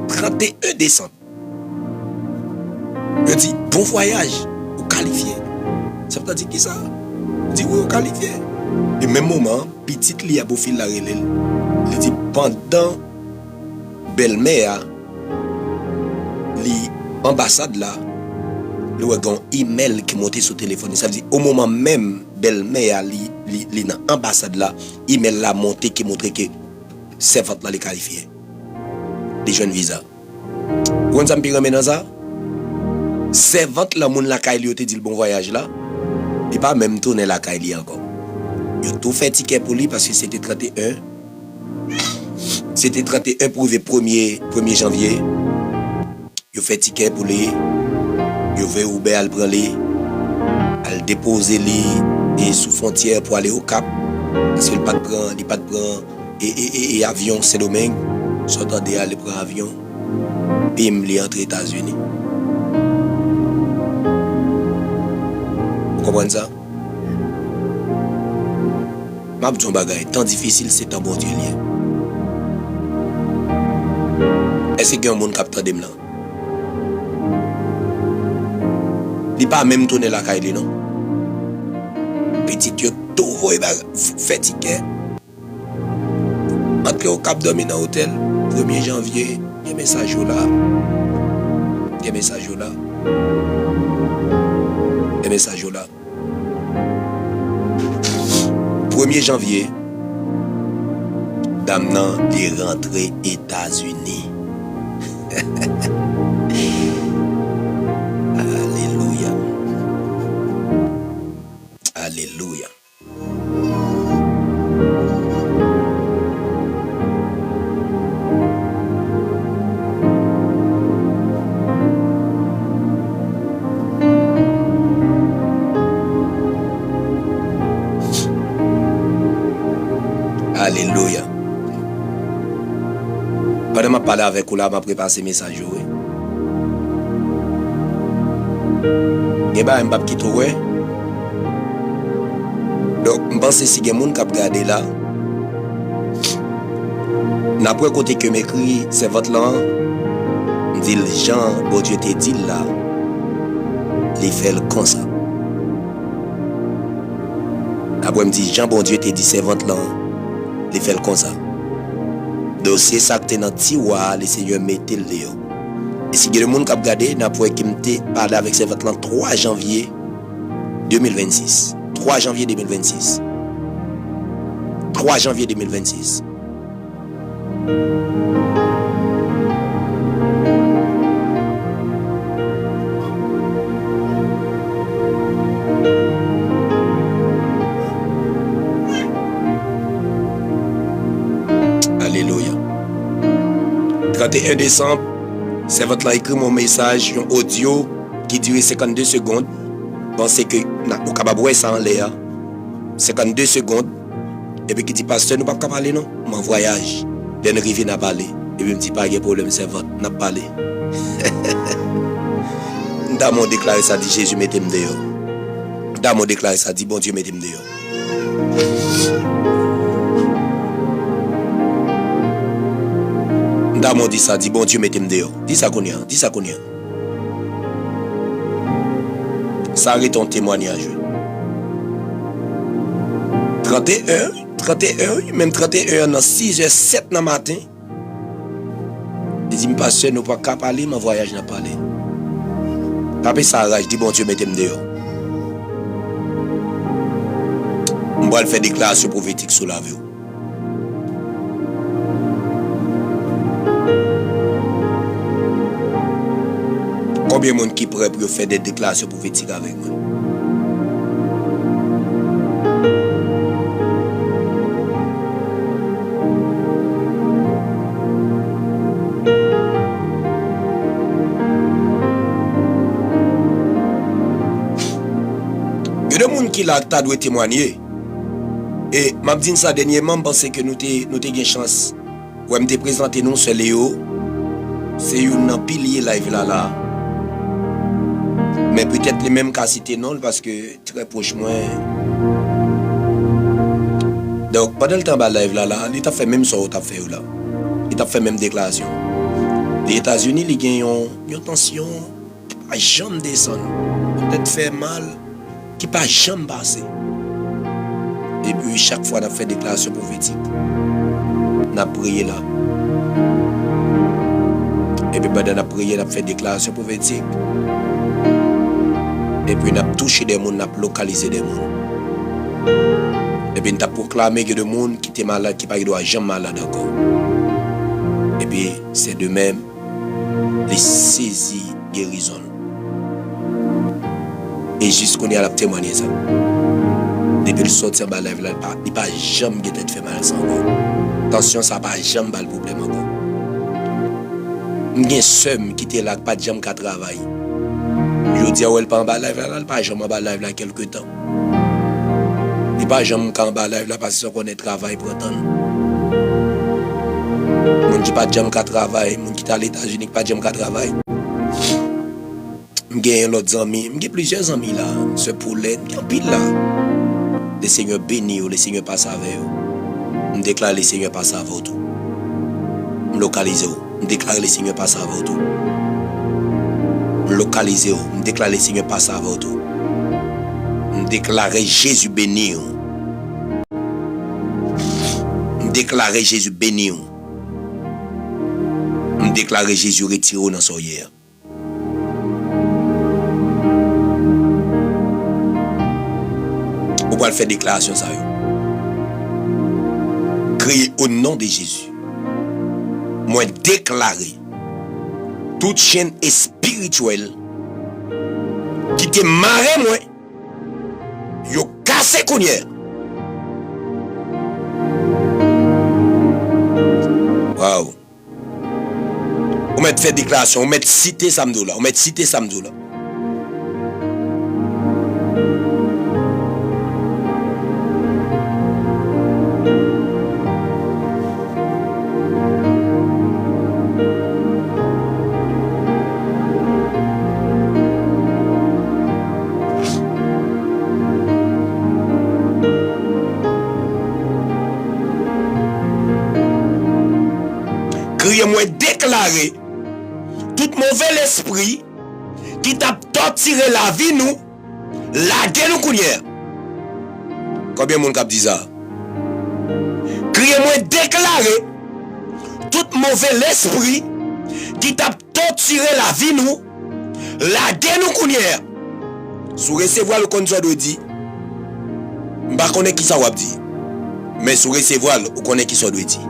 31 décembre. Je dis bon voyage ou qualifié. Ça veut dire qui ça? Je dis oui, ou qualifié. Et même moment, petite li a beau fil la relève. Il dit pendant belle-mère l'ambassade là, le un email qui montait sur le téléphone. Ça veut dire au moment même belle-mère li dans l'ambassade là, email là monté qui montrait que servante là les qualifié. Les jeunes visa. Vous avez pire dans ça? Servante là moun la kay li te dit le bon voyage là. Et pas même tourner la kay li encore. Il a tout fait ticket pour lui parce que c'était 31. C'était 31 pour le 1er janvier. Il a fait ticket pour lui. Il a fait Uber à le prendre lui. À le déposer lui et sous frontière pour aller au Cap. Parce qu'il n'a pas de prendre et avion Saint-Domingue. S'entendait aller prendre avion. Bim, il est entré aux États-Unis. Vous comprenez ça? Ma bouton bagay, tant difficile, c'est un bon Dieu lié. Est-ce qu'il y a un monde qui a entendu là? Il n'est pas même tourné la caille, non? Petit, tu as tout fait ticket. Entre au Cap dormi dans l'hôtel, 1er janvier, il y a un message là. Il y a un message là. Il y a un message là. 1er janvier, dame nan est rentré aux États-Unis. Alléluia. Alléluia. Alléluia. Pendant que je parle avec vous là, je prépare ces messages. Je ne sais pas qui trouve. Donc, je pense que si il y a des gens qui regardent là, n'après côté que m'écrit, c'est votre là, je dis Jean, bon Dieu te dit là, il fait le comme ça. Après, je dis Jean, bon Dieu te dit, c'est votre là. Il fait comme ça. Dossier ça que dans tiroir, le Seigneur mettez le léo. Et si il y a des gens qui ont regardé, n'a pas qui parler avec ces vêtements 3 janvier 2026. 3 janvier 2026. 3 janvier 2026. 31 décembre, c'est votre écrit mon message, un audio qui dure 52 secondes. Pensez que nous capable ça en l'air. 52 secondes. Et puis qui dit pasteur, nous pas parler non. Mon voyage. Dès nous arriver n'a parler. Et puis me dit pas de problème, c'est votre n'a parler. Dans mon déclaré ça dit Jésus mettez-moi dehors. Dans mon déclaré ça dit bon Dieu mettez-moi dehors. Dans mon dit ça dit bon Dieu mettez-moi dehors. Dis ça qu'on y a, dis ça qu'on y a. Ça arrête ton témoignage. 31, même 31 dans 6h07 dans matin. Il dit pasteur nous pas qu'à parler, mon voyage n'a parlé. Tapez ça rage, dit bon Dieu mettez-moi dehors. On va faire déclaration prophétique sur la vie. Combien de monde qui prêt pour faire des déclarations prophétiques avec moi? Il y a des gens qui là doivent témoigner. Et m'a dit ça dernièrement parce que nous avons une chance. Ou me présenter nous sur Léo. C'est un pilier live là. Mais peut-être les mêmes cas cité non parce que très proche moi. Donc pendant le temps live là, il t'a fait même ça ou t'a fait là. Il t'a fait même déclaration. Les États-Unis ils gagnent une tension qui pas jamais descendre. Peut-être fait mal qui pas jamais passer. Et puis chaque fois on a fait déclaration prophétique. On a prié là. Et puis pendant on a prié, on a fait déclaration prophétique. Et puis on a touché des gens, on a localisé des gens. Et puis on a proclamé que des gens qui étaient malades, qui ne doivent jamais malade encore. Et puis c'est de même les saisies guérison. Et jusqu'on est à la témoigner ça. Depuis le sortir de la live là, il n'a pas jamais fait mal ça encore. Attention, ça n'a pas jamais le problème encore. Il y a un seum qui était là, pas de jamais qu'à travailler. Je dis, elle pas en bas live là, elle pas jamais en bas live là quelque temps. Il pas jamais en bas live là parce qu'on est travail pour entendre. Mon qui pas jamais qu'à travailler, mon qui est à l'États-Unis pas jamais qu'à travailler. J'ai l'autre ami, j'ai plusieurs amis là, ce poulet, j'ai un pile là. Le Seigneur bénit ou le Seigneur passe avec vous. Je déclare le Seigneur passe avec vous. Je localise vous. Je déclare le Seigneur passe avec vous. Localisez vous. Je déclare le Seigneur passe avec vous. Je déclare Jésus béni. Je déclare Jésus béni. Je déclare Jésus retiré dans son hier. Vous pouvez faire déclaration ça. Criez au nom de Jésus. Moi déclarer toute chaîne spirituelle qui te marre moi, yo cassé connaît. Wow. On met fait déclaration, on met cité samedi là, on met cité samedi là. Moi déclarer tout mauvais esprit qui t'a torturé la vie nous, la guerre nous connaît. Combien de monde dit ça? Criez-moi déclarer tout mauvais esprit qui t'a torturé la vie nous, la guerre nous connaît. Sous recevoir le conducteur de dit, je connais qui ça va dire. Mais sous recevoir, vous connaissez qui ça doit dire.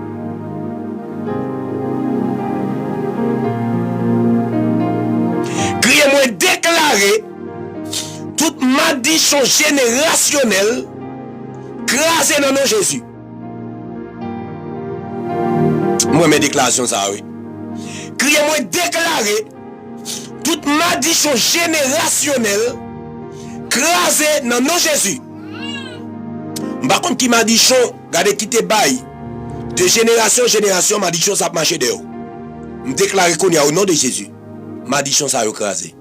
Criez-moi déclarer toute malédiction générationnelle crasée dans nos Jésus. Moi, mes déclarations, ça, oui. Criez-moi déclarer toute malédiction générationnelle crasée dans nom Jésus. Par contre, qui malédiction, regardez qui te baille. De génération en génération, malédiction ça marche dehors. Je déclare qu'on y a au nom de Jésus. Malédiction ça a écrasé.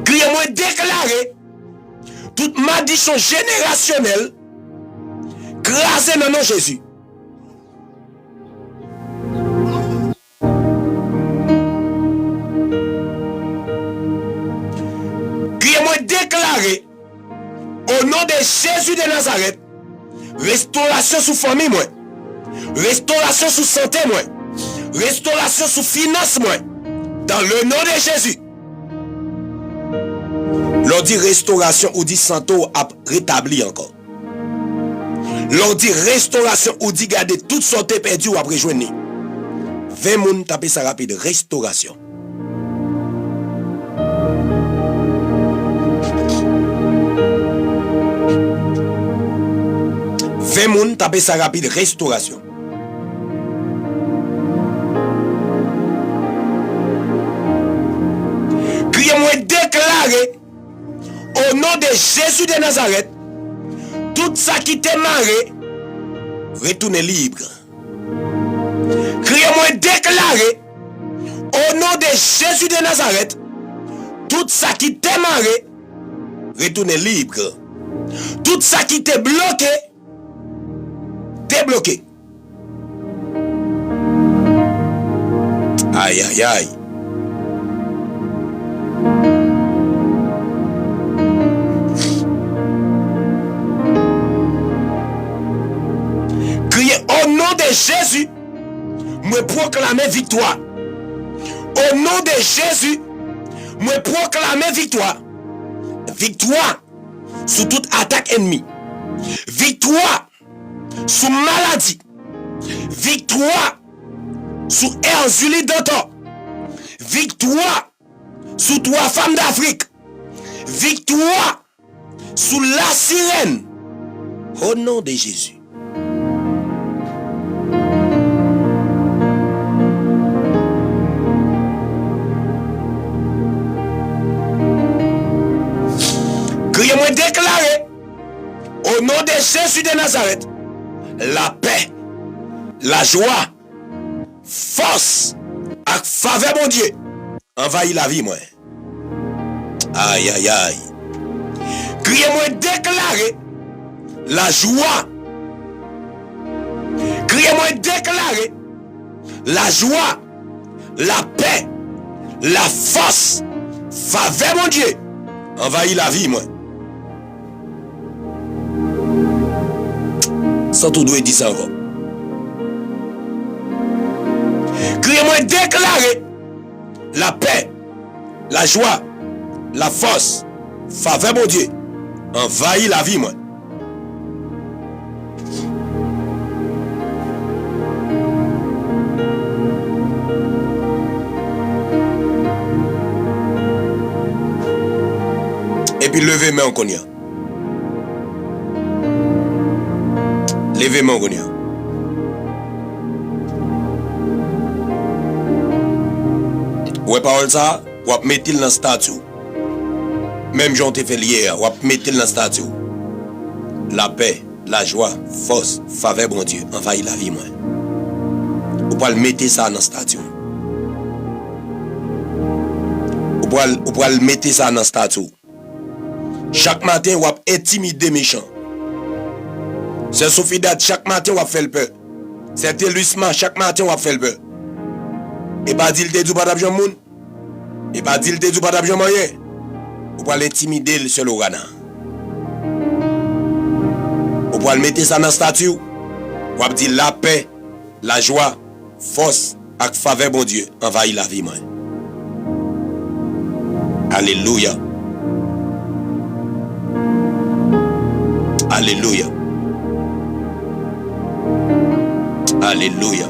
Criez-moi déclarer toute malédiction générationnelle crasée dans nom Jésus. Criez-moi déclarer au nom de Jésus de Nazareth, restauration sous famille moi, restauration sous santé moi, restauration sous finance moi, dans le nom de Jésus. L'on dit restauration ou dit santé a rétabli encore. L'on dit restauration ou dit garder toute santé perdue ou après rejoindre. 20 moun taper ça rapide, restauration. Moun taper ça rapide, restauration. Criez-moi déclarer au nom de Jésus de Nazareth, tout ça qui t'est marré, retournez libre. Criez-moi déclarer au nom de Jésus de Nazareth, tout ça qui t'est marré, retournez libre. Tout ça qui t'est bloqué, débloqué. Aïe aïe aïe. Criez au nom de Jésus, me proclamer victoire. Au nom de Jésus, me proclamer victoire. Victoire sous toute attaque ennemie. Victoire sous maladie, victoire sous Erzuli d'Antan, victoire sous 3 femmes d'Afrique, victoire sous la sirène, au nom de Jésus. Criez-moi déclarer au nom de Jésus de Nazareth, la paix, la joie, force, et faveur mon Dieu, envahit la vie moi. Aïe aïe aïe. Criez-moi déclarer la joie. Criez-moi déclarer la joie, la paix, la force, faveur mon Dieu, envahit la vie moi. Sans tout doit dire ça encore. Criez-moi déclarer la paix, la joie, la force, faveur mon Dieu, envahit la vie moi. Et puis levez main en cognac. Levez main en cognac. Ouais, parole ça, ou ap mettre dans le statut. Même j'en t'ai fait hier, ou ap mettre dans le statut. La paix, la joie, force, faveur, bon Dieu, envahit la vie, moi. Ou pas le mettre ça dans le statut. Ou pas le mettre ça dans le statut. Chaque matin, ou ap intimider méchant. C'est Sofidat, chaque matin, ou ap fait le peur. C'est Elusma, chaque matin, ou ap fait le peur. Et pas dire te du pas d'abjon moun. Et pas dire te du pas d'abjon moyen. Ou pas l'intimider le seul organe. Ou pas le mettre ça dans statut. Ou pas dire la paix, la joie, force et faveur bon Dieu envahit la vie moi. Alléluia. Alléluia. Alléluia.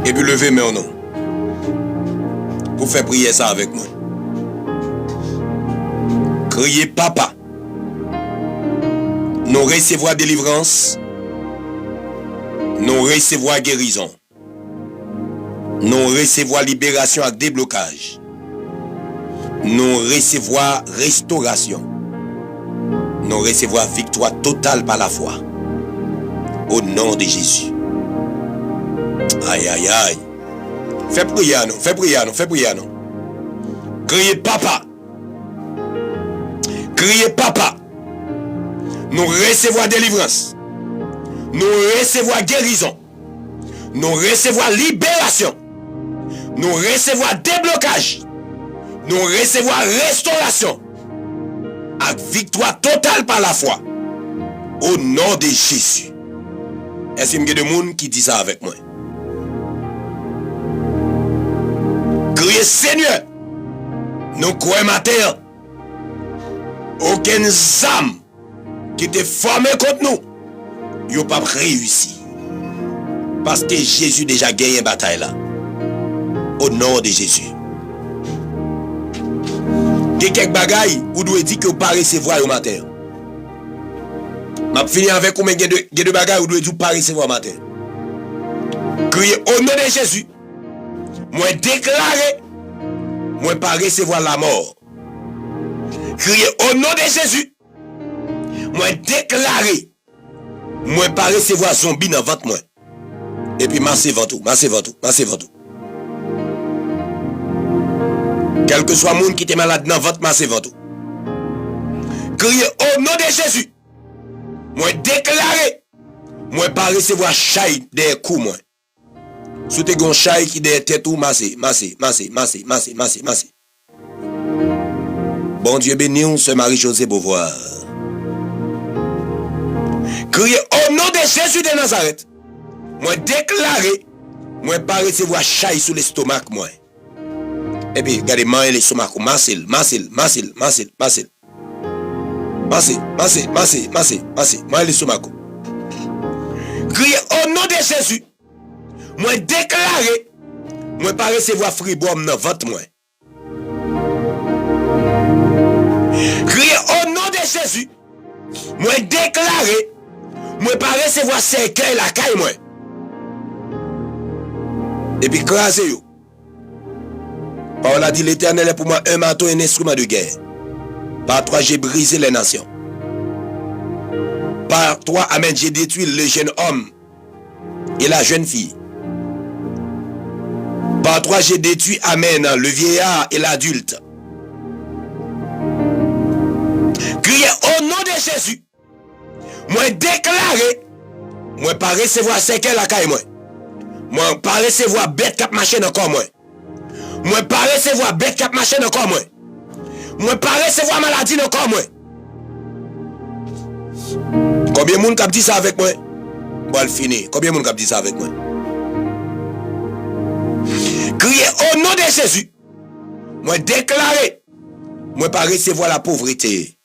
Et puis levez mes noms pour faire prier ça avec moi. Criez papa nous recevons délivrance, nous recevons guérison, nous recevons libération avec déblocage, nous recevons restauration, nous recevons victoire totale par la foi. Au nom de Jésus. Aïe, aïe, aïe. Fais prière, non. Fais prière, non. Fais prière, non. Criez papa. Criez papa. Nous recevons délivrance. Nous recevons guérison. Nous recevons libération. Nous recevons déblocage. Nous recevons restauration. Avec victoire totale par la foi. Au nom de Jésus. Est-ce qu'il y a des gens qui disent ça avec moi? Criez Seigneur, nous croyons matin, aucune âme qui te formé contre nous, il n'a pas réussi. Parce que Jésus déjà gagné une bataille là. Au nom de Jésus. Il y a quelques bagailles où vous devez dire que vous ne pouvez pas recevoir au matin. Je finis avec combien de bagages où vous ne pas recevoir matin. Criez au nom de Jésus. Moi déclarer, moi pas recevoir la mort. Criez au nom de Jésus. Moi déclarer, moi pas recevoir zombie dans ventre moi. Et puis massez ventre, massez ventre, massez ventre. Quel que soit le monde qui est malade dans ventre, massez ventre. Criez au nom de Jésus. Moi déclaré, moi pas recevoir chaille des coups moi. Si tu as un chaille qui des tête ou massé. Bon Dieu béni, ce Marie-Josée Beauvoir. Criez au nom de Jésus de Nazareth. Moi déclaré, moi pas recevoir chaille sur l'estomac moi. Et puis regardez-moi l'estomac, massé. Moi l'estomac. Criez au nom de Jésus. Moi déclaré, moi pas recevoir fribom dans ventre moi. Criez au nom de Jésus. Moi déclaré, moi pas recevoir cercueil la caille moi. Et puis crasez yo. Paul a dit l'Éternel est pour moi un marteau et un instrument de guerre. Par toi j'ai brisé les nations. Par toi, amen, j'ai détruit le jeune homme et la jeune fille. Par toi, j'ai détruit, amen, le vieillard et l'adulte. Criez au nom de Jésus. Moi déclaré, moi pas recevoir séquelles la caille moi. Moi pas recevoir bête cap machine encore moi. Moi pas recevoir bête cap machine encore moi. Moi pas recevoir maladie encore moi. Combien de monde qui dit ça avec moi? Bon, le fini. Combien de monde qui dit ça avec moi? Criez au nom de Jésus. Moi déclaré. Moi pas recevoir la pauvreté.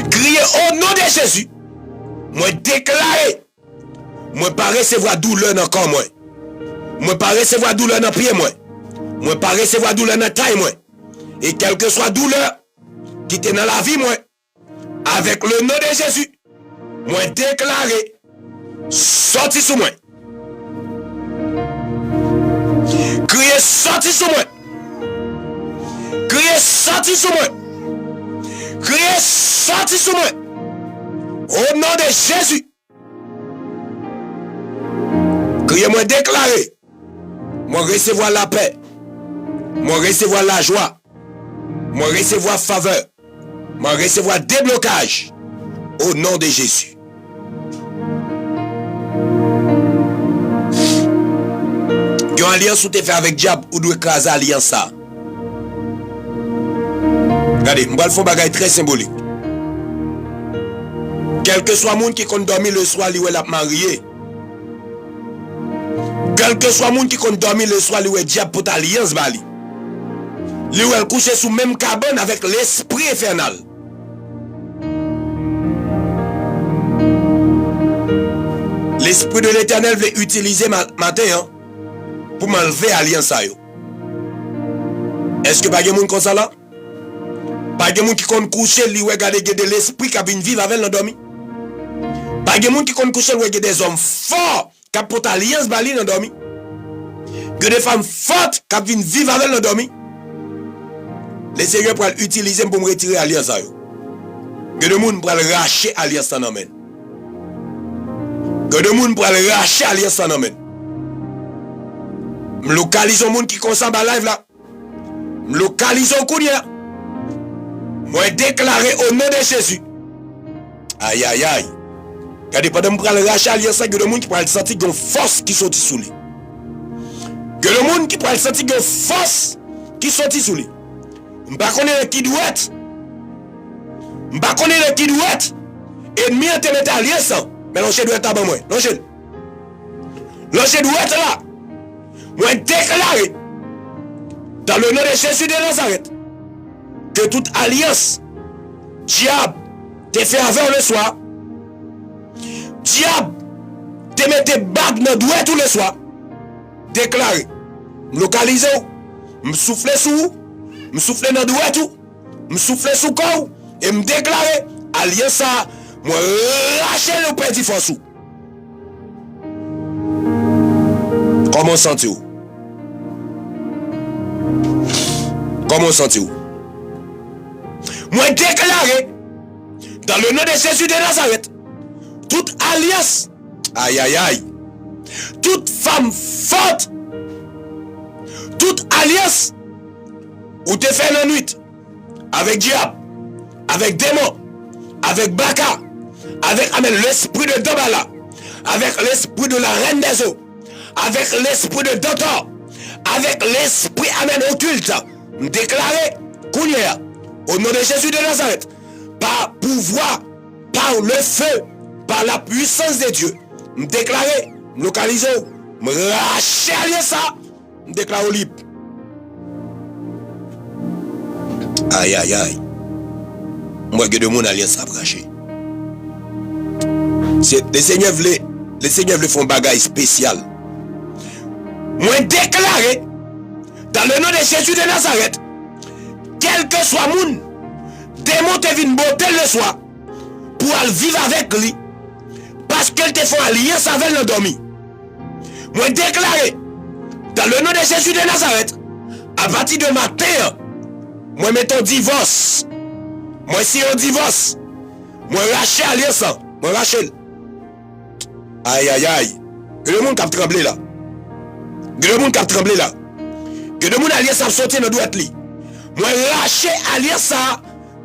Criez au nom de Jésus. Moi déclaré. Moi pas recevoir douleur dans corps moi. Moi pas recevoir douleur dans pied moi. Moi pas recevoir douleur dans taille moi. Et quelle que soit douleur qui est dans la vie moi, avec le nom de Jésus, moi déclaré, sorti sous moi. Criez sorti sous moi. Criez sorti sous moi. Criez sorti sous moi. Au nom de Jésus. Criez moi déclaré. Moi recevoir la paix. Moi recevoir la joie. Moi recevoir faveur. Moi recevoir déblocage. Au nom de Jésus. Une alliance ou te fait avec diable ou doit écraser alliance ça. Regardez, moi le fond bagay très symbolique. Quel que soit monde qui compte dormir le soir, lui la marié. Quel que soit monde qui compte dormir le soir, lui diable pour alliance bali. Lui elle couche sous même cabane avec l'esprit infernal. L'esprit de l'Éternel veut utiliser matin hein, pour m'enlever alliance à yo. Est-ce que pas de monde comme ça là? Pas de monde qui compte coucher, lui regarder de l'esprit qui vient vivre avec l'endormi. Pas de monde qui compte coucher, lui des hommes forts qui portent alliance bali l'endormi. Que des femmes fortes qui viennent vivre avec l'endormi. Les seigneurs pour utiliser pour me retirer alliance. Que le monde pour racher alliance en amène. Que le monde pour racher alliance en amène. Localisons monde qui consent à live là. Localisons Kounia. Moi déclaré au nom de Jésus. Aïe aïe aïe. Quand pendant me prendre racher alliance, que le monde qui prend sentir une force qui sortit sous lui. Que le monde qui prend sentir une force qui sortit sous lui. M'pa connaît qui doit être. M'pa connaît qui doit être. Ennemi te mettre alliance. Mais l'ange doit être à moi. L'ange doit être là. Moi déclaré dans le nom de Jésus de Nazareth que toute alliance diable te fait avant le soir, diable te mette bague dans doué tous les soirs, déclaré, localisé, me souffler sous, me souffler dans doué tout, me souffler sous corps et me déclarer alliance ça, moi lâcher le petit force. Comment sentez-vous? Comment sentez-vous? Moi déclaré dans le nom de Jésus de Nazareth, toute alliance, aïe aïe aïe, toute femme forte, toute alliance, où te fait la nuit, avec diable, avec démon, avec baka, avec l'esprit de Dobala, avec l'esprit de la reine des eaux, avec l'esprit de Dotor, avec l'esprit amen occulte, déclaré, Kounia, au nom de Jésus de Nazareth, par pouvoir, par le feu, par la puissance de Dieu, me déclarer, me localiser, me racher ça, me déclarer libre. Aïe aïe aïe. Moi que de mon alliance à racher. Les seigneurs veulent font bagaille spécial. Moi déclarer dans le nom de Jésus de Nazareth, quel que soit moun, démon te vient botter le soir pour aller vivre avec lui parce qu'elle te font alliance avec l'endormi. Moi déclarer dans le nom de Jésus de Nazareth, à partir de matin, moi mettons divorce. Moi si on divorce, moi racher alliance, moi racher. Aïe aïe aïe. Que le monde qui a tremblé là. Que le monde qui a tremblé là. Que le monde alliance a sorti dans droite li. Moi racher alliance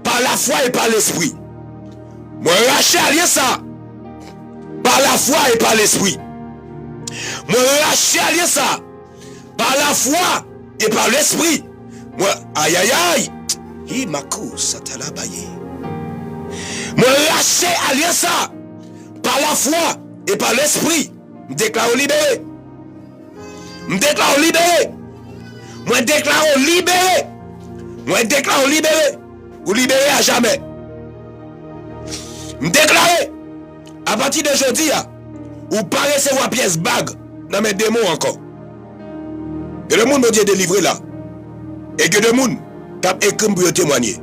par la foi et par l'esprit. Moi racher alliance par la foi et par l'esprit. Moi racher alliance par la foi et par l'esprit. Moi aïe aïe aïe. Hi makou satala baye. Moi racher alliance par la foi et par l'esprit. Me déclare libéré. Me déclare libéré. Moi déclare libéré. Moi déclare libéré. Ou libéré à jamais. Me déclare à partir d'aujourd'hui, ou pas recevoir pièce bague dans mes démons encore. Que le monde me dit délivré là. Et que le monde cap écrit pour témoigner.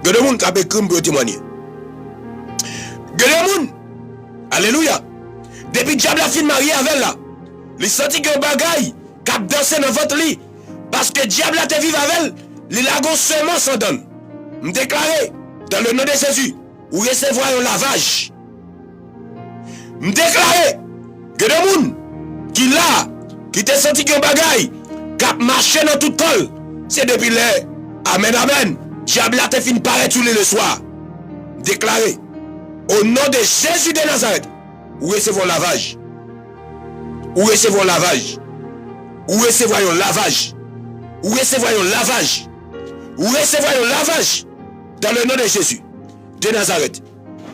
Que le monde cap écrit pour témoigner. Que le monde, alléluia, depuis que diable a fini marié avec là, il senti que bagaille cap danser dans votre lit parce que diable a te vivre avec elle, il a gon seulement s'en donne. Me déclarer dans le nom de Jésus, ou recevoir un lavage. Me déclarer que le monde qui là, qui te senti que bagaille cap marcher dans tout col, c'est depuis l'air. Amen, amen. Diable a te fini paraître tous les soirs. Déclarer au nom de Jésus de Nazareth, ou recevons lavage. Ou recevons lavage. Ou recevons lavage. Ou recevons lavage. Ou recevons lavage. Dans le nom de Jésus de Nazareth.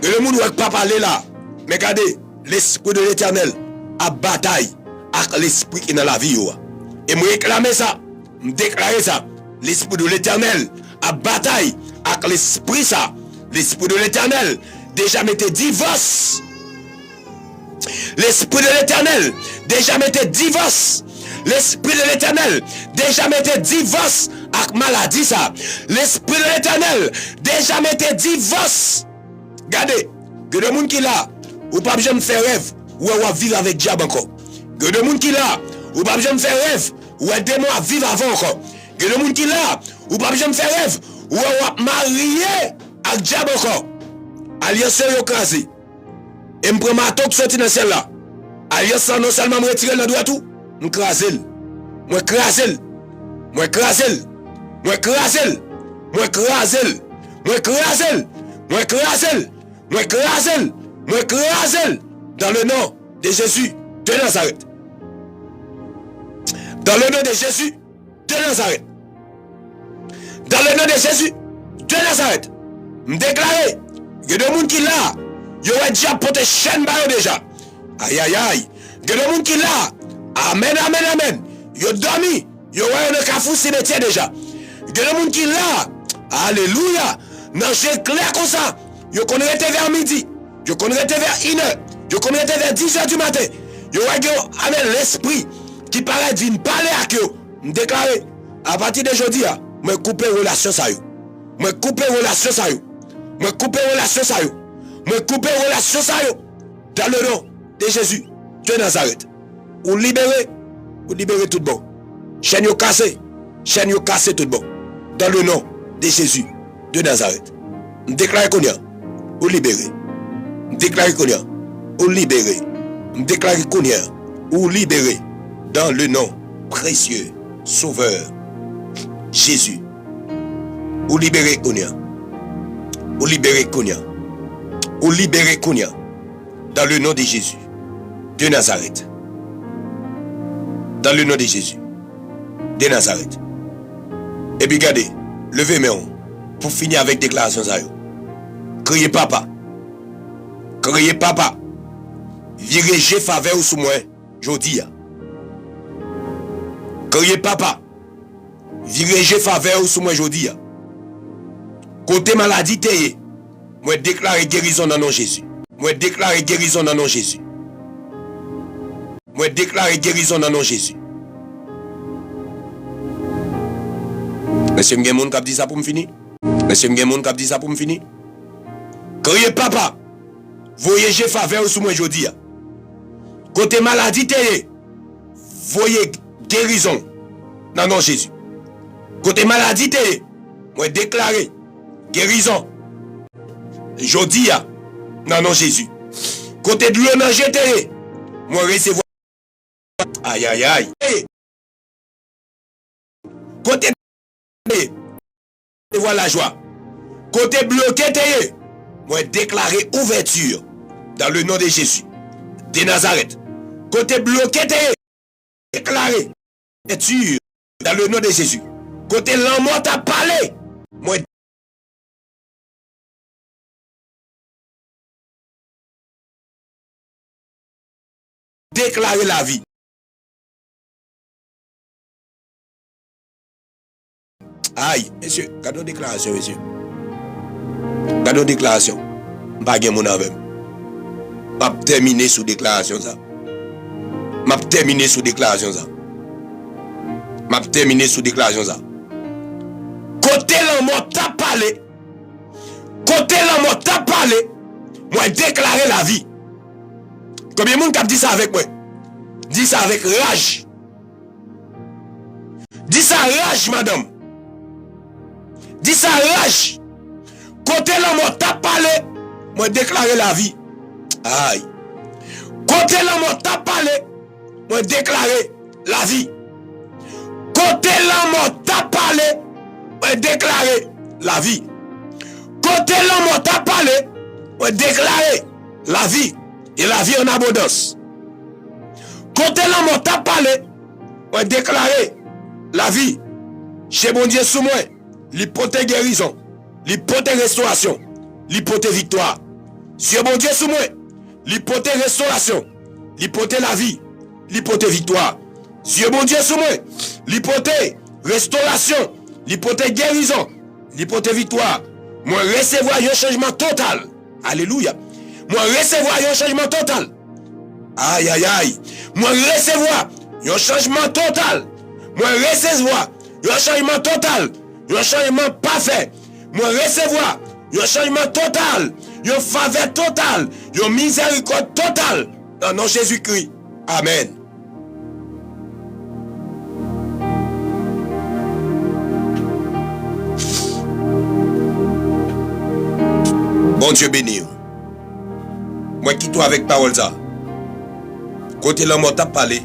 Et le monde ne va pas parler là. Mais regardez, l'esprit de l'Éternel a bataille avec l'esprit qui est dans la vie. Et me réclamer ça, me déclarer ça. L'esprit de l'Éternel a bataille avec l'esprit ça. L'esprit de l'Éternel déjà mettait divorce. L'esprit de l'Éternel déjà mettait divorce. l'esprit de l'éternel déjà mette divorce avec maladie ça. L'esprit de l'éternel déjà mette divorce. Regardez, que de monde qui là, ou pas jamais faire rêve, ou va vivre avec diable encore. Que de monde qui là, ou pas jamais faire rêve, ou un démon à vivre avant encore. Que de monde qui là, ou pas jamais faire rêve, ou va marier avec diable encore. Alliance yo crasé. Et me prend ma toque sorti dans celle là. Alliance non seulement me retirer dans droit tout, me craser. Moi craser. Moi craser. Moi craser. Moi craser. Moi craser. Moi craser. Moi craser. Moi craser dans le nom de Jésus de Nazareth. Dans le nom de Jésus de Nazareth. Dans le nom de Jésus de Nazareth. Me déclarer il y a des gens qui là, ils ont déjà porté chaîne déjà. Aïe aïe aïe. Il y a des gens qui là, amen amen amen. Ils ont dormi, ils ont un cafou cimetière déjà. Il y a des gens qui là, alléluia. Dans j'ai clair comme ça, ils connaissent vers midi, ils connaissent vers 1h, ils connaissent vers 10h du matin. Ils ont amen l'esprit qui paraît de parler à eux. Me déclarer à partir d'aujourd'hui, je couper relation ça yo. Je couper relation ça yo. Je couper relation ça yo. Je couper relation ça yo. Dans le nom de Jésus de Nazareth. Ou libérer tout bon. Chaîne yo cassé tout bon. Dans le nom de Jésus de Nazareth. Je déclare qu'on y a. Ou libérer. Je déclare qu'on y a. Ou libérer. Je déclare qu'on y a. Ou libérer. Dans le nom précieux, sauveur, Jésus. Ou libérer qu'on y a. Ou libérer Konya. Ou libérer Konya. Dans le nom de Jésus de Nazareth. Dans le nom de Jésus de Nazareth. Et puis regardez, levez mes mains pour finir avec déclaration ça. Criez papa. Criez papa. Virez faveur sous moi. Jodi. Criez papa. Virez faveur sous moi jodi. Côté maladie teye, moi déclare guérison dans le nom de Jésus. Moi déclare guérison dans le nom de Jésus. Moi déclare guérison dans le nom de Jésus. Monsieur Mgemoun qui dit ça pour me finir. Monsieur Mgemoun qui dit ça pour me finir. Criez papa, voyez faveur sous moi aujourd'hui. Côté maladie teye, voyez guérison dans le nom de Jésus. Côté maladie teye, moi déclare guérison. Jodi a non non Jésus. Côté de l'eau jeté, moi recevoir. Aïe aïe aïe. Côté de voir la joie. Côté bloqué, moi déclarer ouverture dans le nom de Jésus de Nazareth. Côté bloqué, déclarer ouverture dans le nom de Jésus. Côté l'amour t'a parlé, moi déclarer la vie. Aïe, monsieur, cadeau déclaration, monsieur. Cadeau déclaration. Pas de mon avec. M'a terminé sous déclaration ça. M'a terminé sous déclaration ça. M'a terminé sous déclaration ça. Côté l'amour t'a parlé. Côté l'amour t'a parlé. Moi déclarer la vie. Combien de monde qui dit ça avec moi? Dis ça avec rage. Dis ça rage, madame. Dis ça rage. Côté l'amour t'a parlé, moi déclarer la vie. Aïe. Côté l'amour t'a parlé, moi déclarer la vie. Côté l'amour t'a parlé, moi déclarer la vie. Côté l'amour t'a parlé, moi déclarer la vie. Et la vie en abondance. Côté l'amour t'a parlé, moi déclarer la vie. Chez bon Dieu sous moi, l'hypothèque guérison, l'hypothèque restauration, l'hypothèque victoire. Sur bon Dieu sous moi, l'hypothèque restauration, l'hypothèque la vie, l'hypothèque victoire. Sur bon Dieu sous moi, l'hypothèque restauration, l'hypothèque guérison, l'hypothèque victoire. Moi recevoir un changement total. Alléluia. Moi recevoir un changement total. Aïe aïe aïe. Moi recevoir un changement total. Moi recevoir un changement total, un changement parfait. Moi recevoir un changement total, une faveur totale, une miséricorde totale. Dans le nom de Jésus-Christ. Amen. Bon Dieu béni. Moi qui toi avec parole ça. Côté l'homme t'a parlé,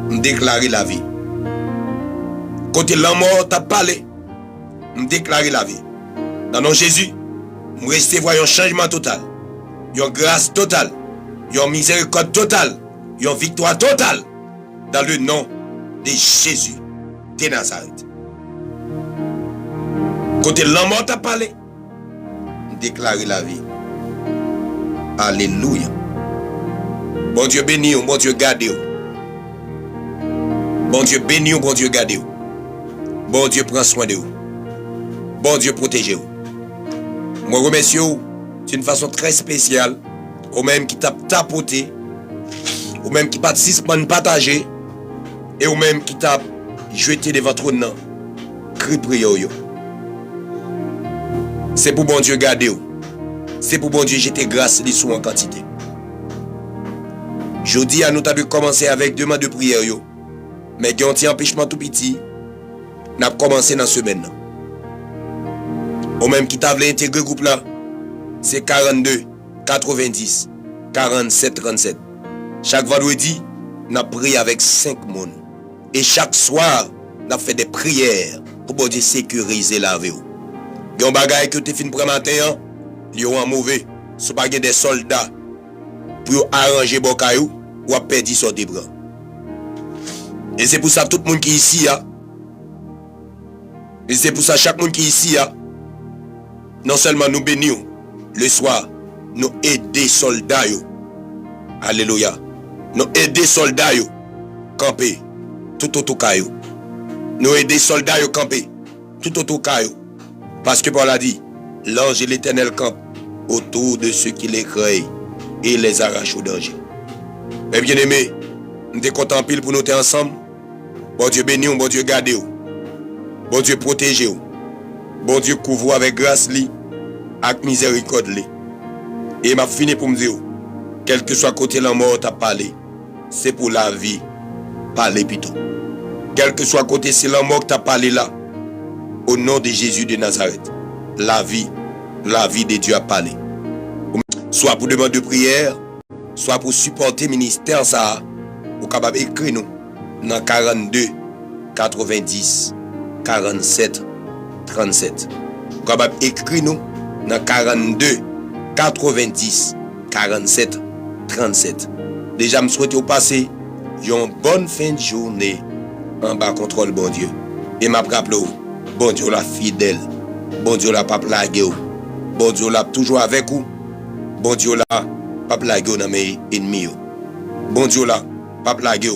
me déclarer la vie. Côté l'homme t'a parlé, me déclarer la vie. Dans le nom de Jésus, me recevoir un changement total, une grâce totale, une miséricorde totale, une victoire totale. Dans le nom de Jésus de Nazareth. Côté l'homme t'a parlé, déclarer la vie. Alléluia. Bon Dieu béni, bon Dieu garde. Bon Dieu béni, bon Dieu garde. Bon Dieu prend soin de vous. Bon Dieu protège vous. Moi remercie vous d'une façon très spéciale. Ou même qui t'a tapoté. Ou même qui participe à partager. Et ou même qui t'a jeté de votre nom. Cri prière. C'est pour bon Dieu garder vous. C'est pour bon Dieu jeter grâce les sous en quantité. Je dis à nous t'as dû commencer avec 2 mois de prière. Mais il y a un petit empêchement tout petit. N'a commencé dans la semaine. Ou même qui t'a voulu intégrer le groupe là, c'est 42, 90, 47, 37. Chaque vendredi, n'a prié avec 5 personnes. Et chaque soir, n'a fait des prières pour bon Dieu sécuriser la vie. Il y a un bagage que tu finis pour matin, il y a un mauvais. Si pas des soldats pour arranger bon caillou ou à perdre sur des bras. Et c'est pour ça tout le monde qui est ici, et c'est pour ça chaque monde qui est ici, non seulement nous bénissons le soir, nous aider soldats. Alléluia. Nous aider soldats camper tout autour caillou. Nous aider soldats camper tout autour caillou. Parce que Paul a dit, l'ange de l'Éternel campe autour de ceux qui les créent et les arrache au danger. Mais bien aimé, nous sommes contents pile pour nous être ensemble. Bon Dieu béni, bon Dieu garde. Bon Dieu protège. Bon Dieu couvre avec grâce avec miséricorde. Et m'a fini pour me dire, quel que soit côté la mort t'a parlé, c'est pour la vie. Parler plutôt. Quel que soit côté c'est la mort t'a parlé là, au nom de Jésus de Nazareth, la vie de Dieu a parlé. Soit pour demander de prière, soit pour supporter le ministère, ça, vous capable d'écrire nous dans 42, 90, 47, 37. Vous capable d'écrire nous dans 42, 90, 47, 37. Déjà, je souhaite vous passer une bonne fin de journée en bas contrôle bon Dieu. Et m'a rappelé, bon Dieu la fidèle, bon Dieu la pas plagué, bon Dieu la toujours avec vous, bon Dieu la pas plagué dans mes ennemis, bon Dieu la pas plagué